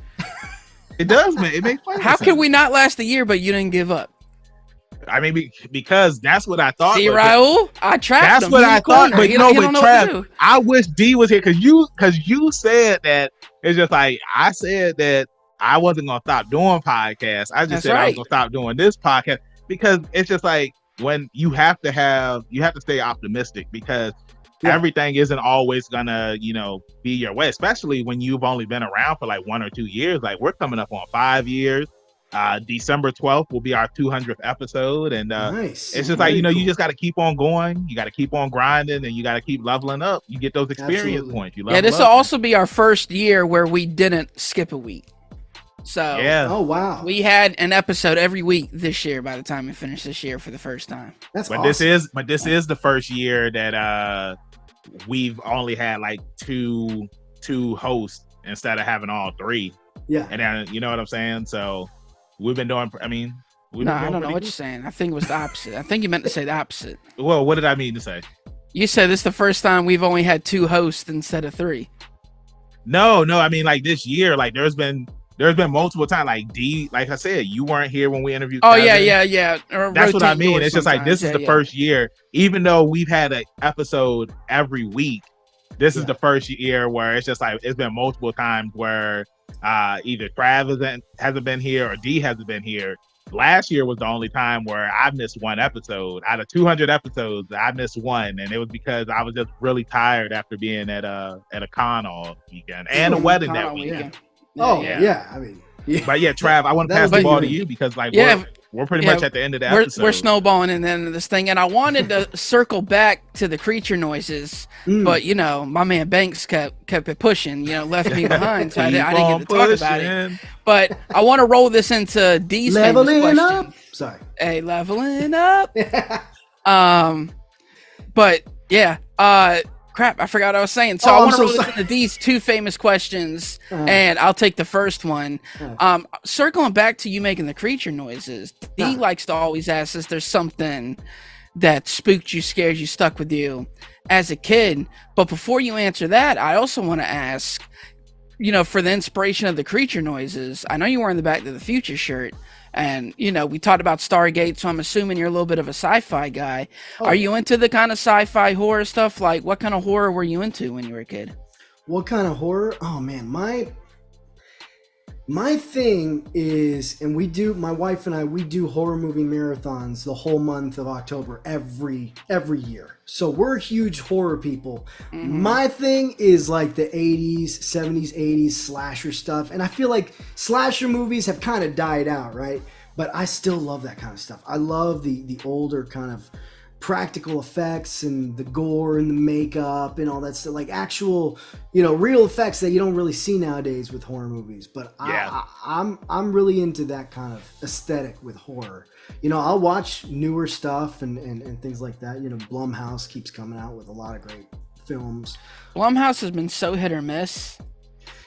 It does, man. It makes sense. How can we not last a year, but you didn't give up? I mean, because that's what I thought. See, Raul, I trapped him. That's what I thought. But Trav, I wish D was here, because you said that. It's just like, I said that I wasn't going to stop doing podcasts. I just said I was going to stop doing this podcast, because it's just like, when you have to stay optimistic, because everything isn't always gonna, be your way, especially when you've only been around for like 1 or 2 years. Like, we're coming up on 5 years. December 12th will be our 200th episode, and nice. It's just like, you just got to keep on going. You got to keep on grinding, and you got to keep leveling up. You get those experience points. This will also be our first year where we didn't skip a week. So oh wow, we had an episode every week this year. By the time we finish this year for the first time, that's awesome. This is the first year that we've only had like two hosts instead of having all three. Yeah, and then, you know what I'm saying. So we've been doing. I mean, I don't know what you're saying. I think it was the opposite. I think you meant to say the opposite. Well, what did I mean to say? You said this is the first time we've only had 2 hosts instead of 3. No. I mean, like, this year, like there's been multiple times, like D, like I said, you weren't here when we interviewed. Oh, Kevin. yeah. That's what I mean. It's just like, this is the first year, even though we've had an episode every week, this is the first year where it's just like, it's been multiple times where either Trav hasn't been here or D hasn't been here. Last year was the only time where I missed one episode. Out of 200 episodes, I missed one, and it was because I was just really tired after being at a con all weekend and a wedding that weekend. Yeah. I mean, but yeah, Trav, I want to pass the ball to you, because like we're pretty much at the end of the episode. We're snowballing in the end of this thing, and I wanted to circle back to the creature noises, but my man Banks kept it pushing, left me behind, so I didn't get to talk about it. But I want to roll this into D's leveling famous question. Up. Sorry, hey, leveling up. But yeah, crap, I forgot what I was saying. So I want to roll this into these 2 famous questions, and I'll take the first one. Circling back to you making the creature noises, D likes to always ask us, there's something that spooked you, scared you, stuck with you as a kid. But before you answer that, I also want to ask, for the inspiration of the creature noises, I know you were in the Back to the Future shirt, and, we talked about Stargate, so I'm assuming you're a little bit of a sci-fi guy. Are you into the kind of sci-fi horror stuff? Like, what kind of horror were you into when you were a kid? What kind of horror? Oh, man, my thing is, and my wife and I, we do horror movie marathons the whole month of October every year. So we're huge horror people. Mm-hmm. My thing is like the 80s, 70s, 80s slasher stuff. And I feel like slasher movies have kind of died out, right? but I still love that kind of stuff. I love the older kind of practical effects and the gore and the makeup and all that stuff, like actual, real effects that you don't really see nowadays with horror movies. But I'm really into that kind of aesthetic with horror. I'll watch newer stuff and things like that. Blumhouse keeps coming out with a lot of great films. Blumhouse has been so hit or miss.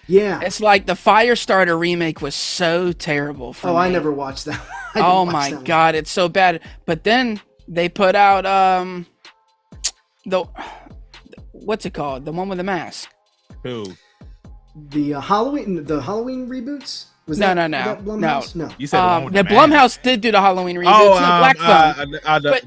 Yeah, it's like the Firestarter remake was so terrible for me. I never watched that. Oh my god, it's so bad. But then they put out what's it called? The one with the mask. Who? The Halloween reboots? Was no. Blumhouse? No. You said the Blumhouse did do the Halloween reboots. Black Phone.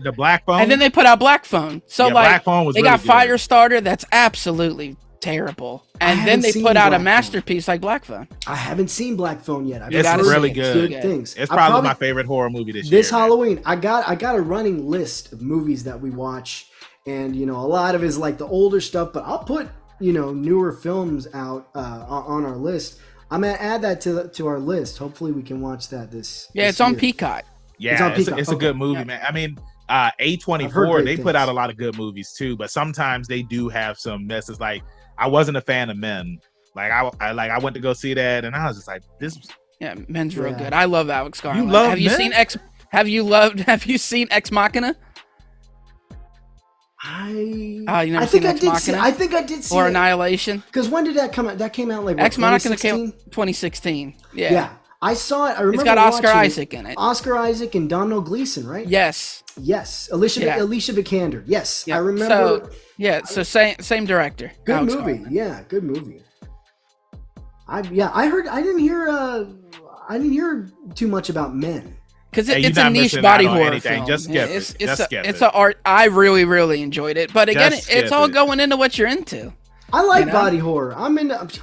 The Black Phone. And then they put out Black Phone. So Black Phone was they really got Firestarter. That's absolutely terrible. And then they put out a masterpiece like Black Phone. I haven't seen Black Phone yet. It's really good. Good things. It's probably my favorite horror movie this year. This Halloween, I got a running list of movies that we watch, and a lot of it is like the older stuff, but I'll put newer films out on our list. I'm gonna add that to our list. Hopefully, we can watch that this. Yeah, it's on Peacock. Yeah, it's on Peacock. It's a good movie, man. I mean, A24 they put out a lot of good movies too, but sometimes they do have some messes. Like I wasn't a fan of Men. Like I went to go see that, and I was just like, this. Yeah, Men's real good. I love Alex Garland. You love Have you seen Have you seen Ex Machina? I think I did see or Annihilation. Because when did that come out? That came out like Ex Machina came 2016. Yeah. I saw it. I remember. It's got Oscar Isaac in it. Oscar Isaac and Domhnall Gleeson, right? Yes. Alicia Vikander. Yes, I remember. So same director. Good Alex movie. Garland. Yeah, good movie. I heard. I didn't hear too much about Men. Because it's a niche body horror film. Just skip it. It's an art. I really, really enjoyed it. But again, it's all going into what you're into. I like body horror. I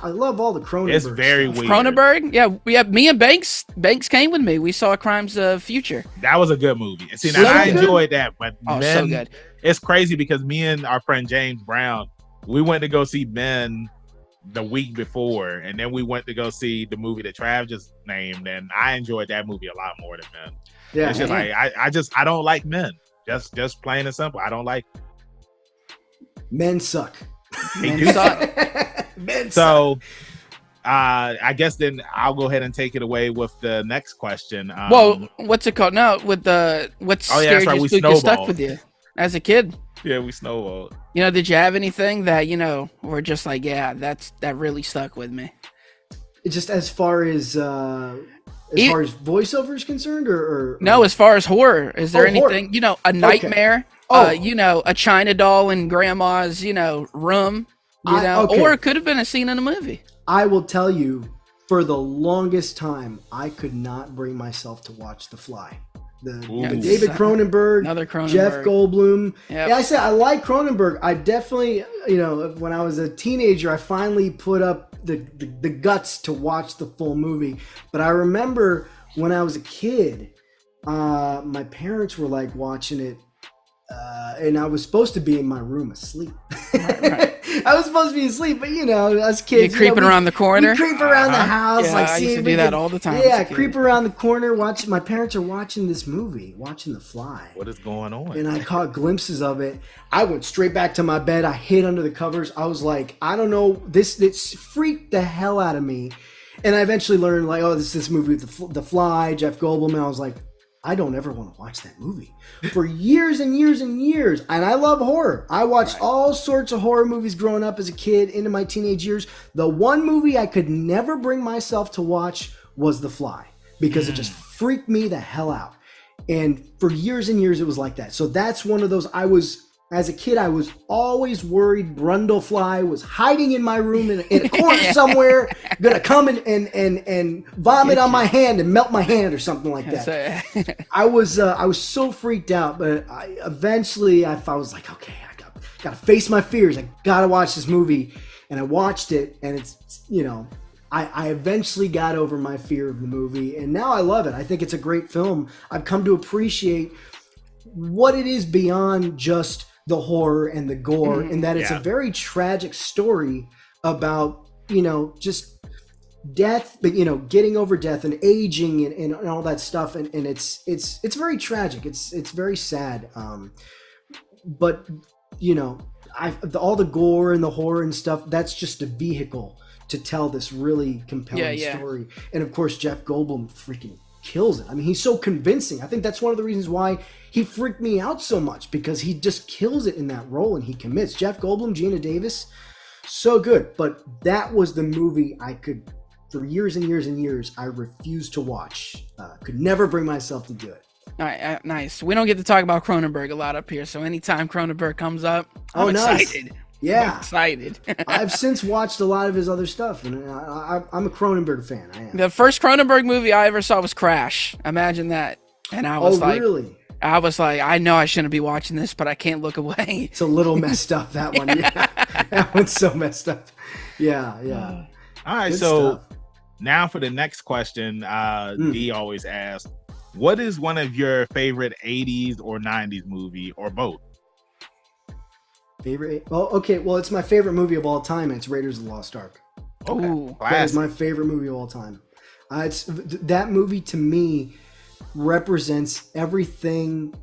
love all the Cronenberg. It's very stuff. weird. Cronenberg? Yeah, me and Banks came with me. We saw Crimes of Future. That was a good movie. See, now I enjoyed that, but so good. It's crazy because me and our friend James Brown, we went to go see Men the week before, and then we went to go see the movie that Trav just named, and I enjoyed that movie a lot more than Men. Yeah, it's just like I don't like Men. Just plain and simple. I don't like Men suck. Men suck. Men so I guess then I'll go ahead and take it away with the next question. Well, what's it called? No, with the what's scared you, spooked you, stuck with you as a kid? Yeah, we snowballed. Did you have anything that were just like, that really stuck with me? Just as far as voiceover is concerned, or no, as far as horror, is there anything horror. A nightmare? A China doll in grandma's room, or it could have been a scene in a movie. I will tell you, for the longest time, I could not bring myself to watch The Fly. The David Cronenberg, another Cronenberg, Jeff Goldblum. Yep. Yeah, I said I like Cronenberg. I definitely, when I was a teenager, I finally put up the guts to watch the full movie. But I remember when I was a kid, my parents were like watching it, and I was supposed to be in my room asleep. Right. I was supposed to be asleep, but us kids, creeping around the corner, creep around the house, I used to do that all the time. Yeah, creep around the corner. My parents are watching this movie, watching The Fly. What is going on? And I caught glimpses of it. I went straight back to my bed. I hid under the covers. I was like, I don't know, this freaked the hell out of me. And I eventually learned, like, this movie with The Fly, Jeff Goldblum. And I was like, I don't ever want to watch that movie. For years and years and years. And I love horror. I watched all sorts of horror movies growing up as a kid into my teenage years. The one movie I could never bring myself to watch was The Fly, because it just freaked me the hell out. And for years and years, it was like that. So that's one of those. As a kid, I was always worried Brundlefly was hiding in my room in a corner somewhere, gonna come and vomit on my hand and melt my hand or something like that. I was so freaked out, but eventually I was like, okay, I gotta face my fears. I gotta watch this movie, and I watched it, and it's I eventually got over my fear of the movie, and now I love it. I think it's a great film. I've come to appreciate what it is beyond just the horror and the gore, and that it's a very tragic story about, just death, but getting over death and aging and all that stuff, and it's very tragic. It's very sad. But all the gore and the horror and stuff, that's just a vehicle to tell this really compelling story. And of course, Jeff Goldblum freaking kills it. I mean, he's so convincing. I think that's one of the reasons why he freaked me out so much, because he just kills it in that role and he commits. Jeff Goldblum, Gina Davis, so good. But that was the movie I could, for years and years and years, I refused to watch. Could never bring myself to do it. All right, nice. We don't get to talk about Cronenberg a lot up here, so anytime Cronenberg comes up, I'm excited. Yeah, I'm excited. I've since watched a lot of his other stuff, and I'm a Cronenberg fan. I am. The first Cronenberg movie I ever saw was Crash. Imagine that. And I was really? I was like, I know I shouldn't be watching this, but I can't look away. It's a little messed up, that one. Yeah. That one's so messed up. Yeah. All right, Good so stuff. now for the next question, Dee always asks, what is one of your favorite 80s or 90s movie, or both? Favorite? Oh, okay. Well, it's my favorite movie of all time. It's Raiders of the Lost Ark. Okay. Ooh. That is my favorite movie of all time. That movie to me represents everything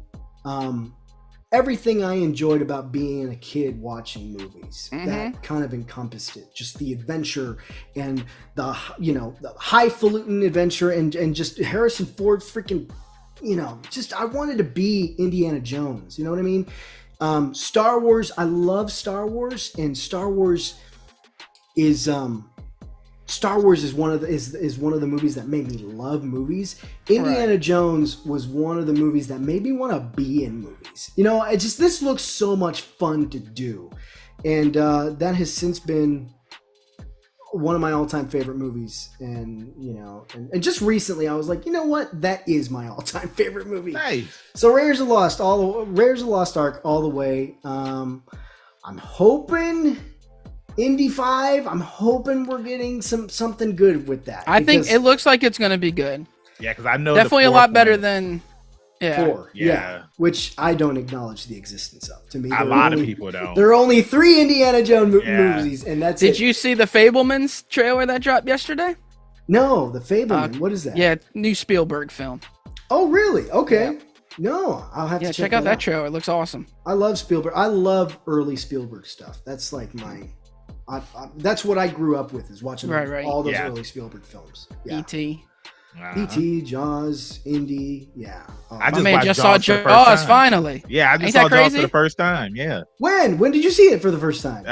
I enjoyed about being a kid watching movies. Mm-hmm. That kind of encompassed it. Just the adventure and the highfalutin adventure and just Harrison Ford freaking, just I wanted to be Indiana Jones. You know what I mean? Star Wars, I love Star Wars, and Star Wars is one of the movies that made me love movies. Indiana Jones was one of the movies that made me want to be in movies. This looks so much fun to do, and that has since been one of my all-time favorite movies. And and just recently I was like, you know what, that is my all-time favorite movie. Nice. So Raiders of the Lost Ark all the way. I'm hoping Indy 5. I'm hoping we're getting something good with that. I think it looks like it's going to be good. Yeah, because I know Definitely a lot better than 4. Yeah. Which I don't acknowledge the existence of. To me, a lot of people don't. There are only 3 Indiana Jones movies, and that's it. Did you see the Fablemans trailer that dropped yesterday? No, the Fableman. What is that? Yeah, new Spielberg film. Oh, really? Okay. Yeah. No, I'll have to check out that trailer. It looks awesome. I love Spielberg. I love early Spielberg stuff. That's like that's what I grew up with, is watching all those early Spielberg films. Yeah. E.T. E.T., Jaws, Indy, yeah. I just saw Jaws finally. Yeah, I just saw Jaws for the first time. Yeah. When did you see it for the first time?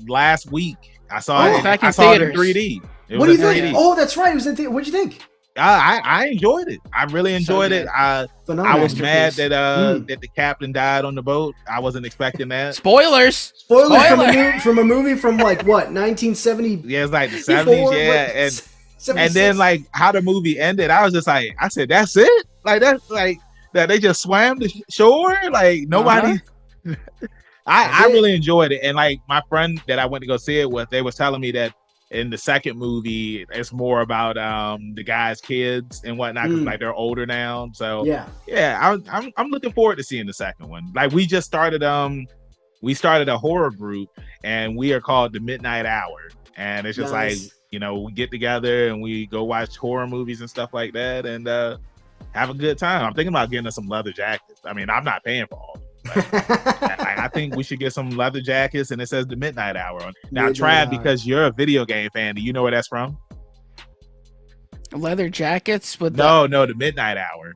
Last week. I saw it. Back in I saw it in theaters. 3D. What do you think? Oh, that's right. It was in theater. What'd you think? I enjoyed it. I really enjoyed it. I was mad that that the captain died on the boat. I wasn't expecting that. Spoilers from a movie from like what, 1970? Yeah, it's like the 70s. Yeah, and then like how the movie ended, I was just like, I said, that's it. Like that's like that they just swam the shore. Like nobody. I really enjoyed it, and like my friend that I went to go see it with, they was telling me that in the second movie, it's more about the guys' kids and whatnot, because like they're older now. So I'm looking forward to seeing the second one. Like we just started we started a horror group, and we are called the Midnight Hour, and it's just like we get together and we go watch horror movies and stuff like that, and have a good time. I'm thinking about getting us some leather jackets. I mean, I'm not paying for all. I think we should get some leather jackets, and it says the Midnight Hour on. Now, Trav, because you're a video game fan, do you know where that's from? Leather jackets with the Midnight Hour.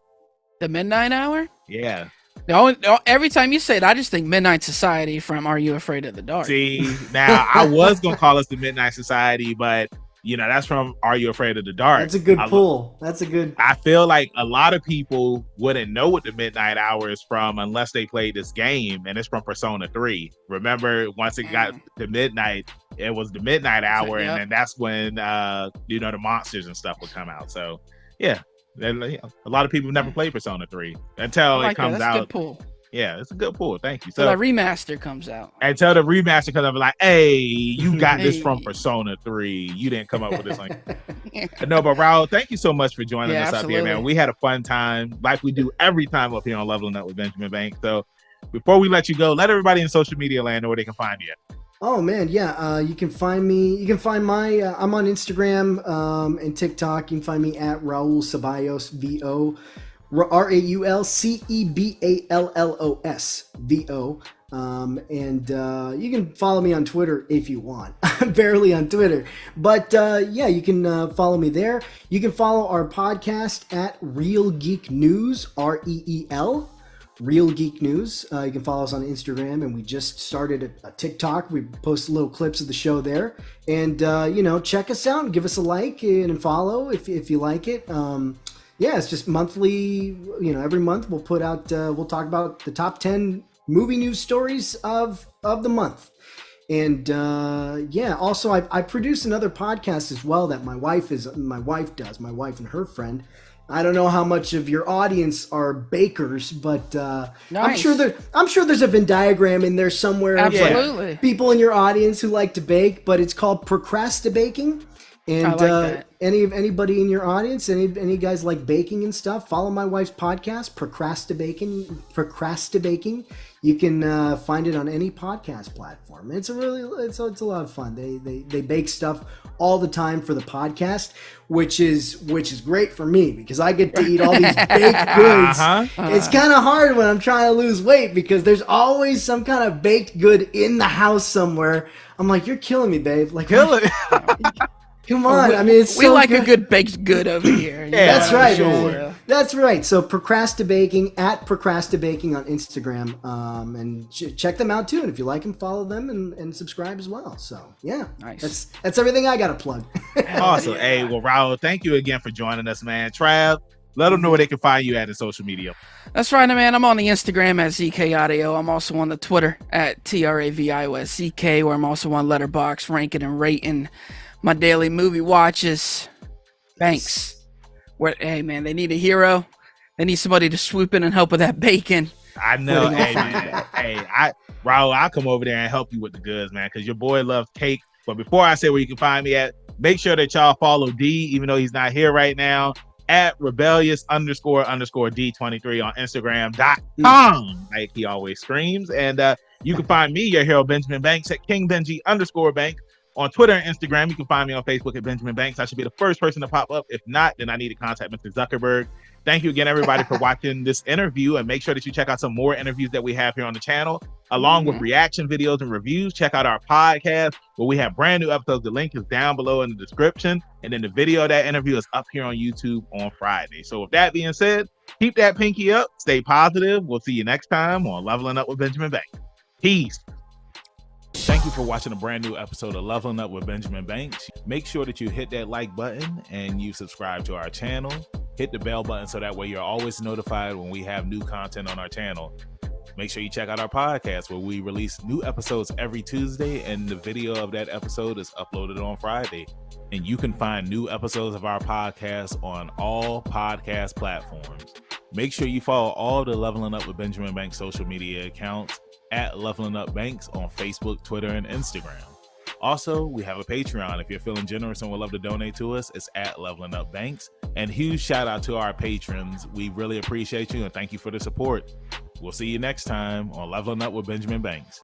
The Midnight Hour? Yeah. No, every time you say it, I just think Midnight Society from Are You Afraid of the Dark? See, now I was gonna call us the Midnight Society, but that's from Are You Afraid of the Dark? That's a good pull. That's a good. I feel like a lot of people wouldn't know what the Midnight Hour is from unless they played this game, and it's from Persona 3. Remember, once it got to midnight, it was the Midnight Hour, and then that's when the monsters and stuff would come out. So yeah, a lot of people never played Persona 3 until it comes out. That's a good pull. Yeah, it's a good pull. Thank you. So that remaster comes out. Until the remaster comes out, like, hey, you got this from Persona 3. You didn't come up with this. No, but Raul, thank you so much for joining us up here, man. We had a fun time, like we do every time up here on Leveling Up with Benjamin Banks. So before we let you go, let everybody in social media land know where they can find you. Oh man, yeah. You can find me. You can find my. I'm on Instagram and TikTok. You can find me at Raul Ceballos VO, RaulCeballos VO. And you can follow me on Twitter if you want. I'm barely on Twitter, but yeah, you can follow me there. You can follow our podcast at Real Geek News, REEL. Real Geek News. You can follow us on Instagram, and we just started a TikTok. We post little clips of the show there, and check us out and give us a like and follow if you like it. Yeah, it's just monthly. Every month we'll put out. We'll talk about the top 10 movie news stories of the month. And yeah, also I produce another podcast as well that my wife does. My wife and her friend. I don't know how much of your audience are bakers, but nice. I'm sure there's a Venn diagram in there somewhere. Absolutely. Like people in your audience who like to bake, but it's called Procrastinating. And I like that. Anybody in your audience, any guys like baking and stuff, follow my wife's podcast, Procrastinating. You can find it on any podcast platform. It's a lot of fun. They bake stuff all the time for the podcast, which is great for me because I get to eat all these baked goods. It's kind of hard when I'm trying to lose weight because there's always some kind of baked good in the house somewhere. I'm like, you're killing me, babe. Like, Kill it. Come on, I mean, it's we so like good. a good baked good over here. Yeah, That's right, sure. man. That's right. So Procrastinating at Procrastinating on Instagram, and check them out too. And if you like them, follow them and subscribe as well. So yeah, Nice. That's everything I got to plug. Awesome. Hey, well, Raul, thank you again for joining us, man. Trav, let them know where they can find you at in social media. That's right, man. I'm on the Instagram at ZK Audio. I'm also on the Twitter at TravioSZK, where I'm also on Letterboxd, ranking and rating my daily movie watches. Banks. Hey, man, they need a hero. They need somebody to swoop in and help with that bacon. I know. Hey, man. Raul, I'll come over there and help you with the goods, man, because your boy loves cake. But before I say where you can find me at, make sure that y'all follow D, even though he's not here right now, at rebellious__D23 on Instagram.com, like he always screams. And you can find me, your hero, Benjamin Banks, at KingBenji_Banks. On Twitter and Instagram, you can find me on Facebook at Benjamin Banks. I should be the first person to pop up. If not, then I need to contact Mr. Zuckerberg. Thank you again, everybody, for watching this interview. And make sure that you check out some more interviews that we have here on the channel, along with reaction videos and reviews. Check out our podcast where we have brand new episodes. The link is down below in the description. And then the video of that interview is up here on YouTube on Friday. So with that being said, keep that pinky up. Stay positive. We'll see you next time on Leveling Up with Benjamin Banks. Peace. Thank you for watching a brand new episode of Leveling Up with Benjamin Banks. Make sure that you hit that like button and you subscribe to our channel. Hit the bell button so that way you're always notified when we have new content on our channel. Make sure you check out our podcast where we release new episodes every Tuesday and the video of that episode is uploaded on Friday. And you can find new episodes of our podcast on all podcast platforms. Make sure you follow all the Leveling Up with Benjamin Banks social media accounts at Leveling Up Banks on Facebook, Twitter, and Instagram. Also, we have a Patreon. If you're feeling generous and would love to donate to us, it's at Leveling Up Banks. And huge shout out to our patrons. We really appreciate you and thank you for the support. We'll see you next time on Leveling Up with Benjamin Banks.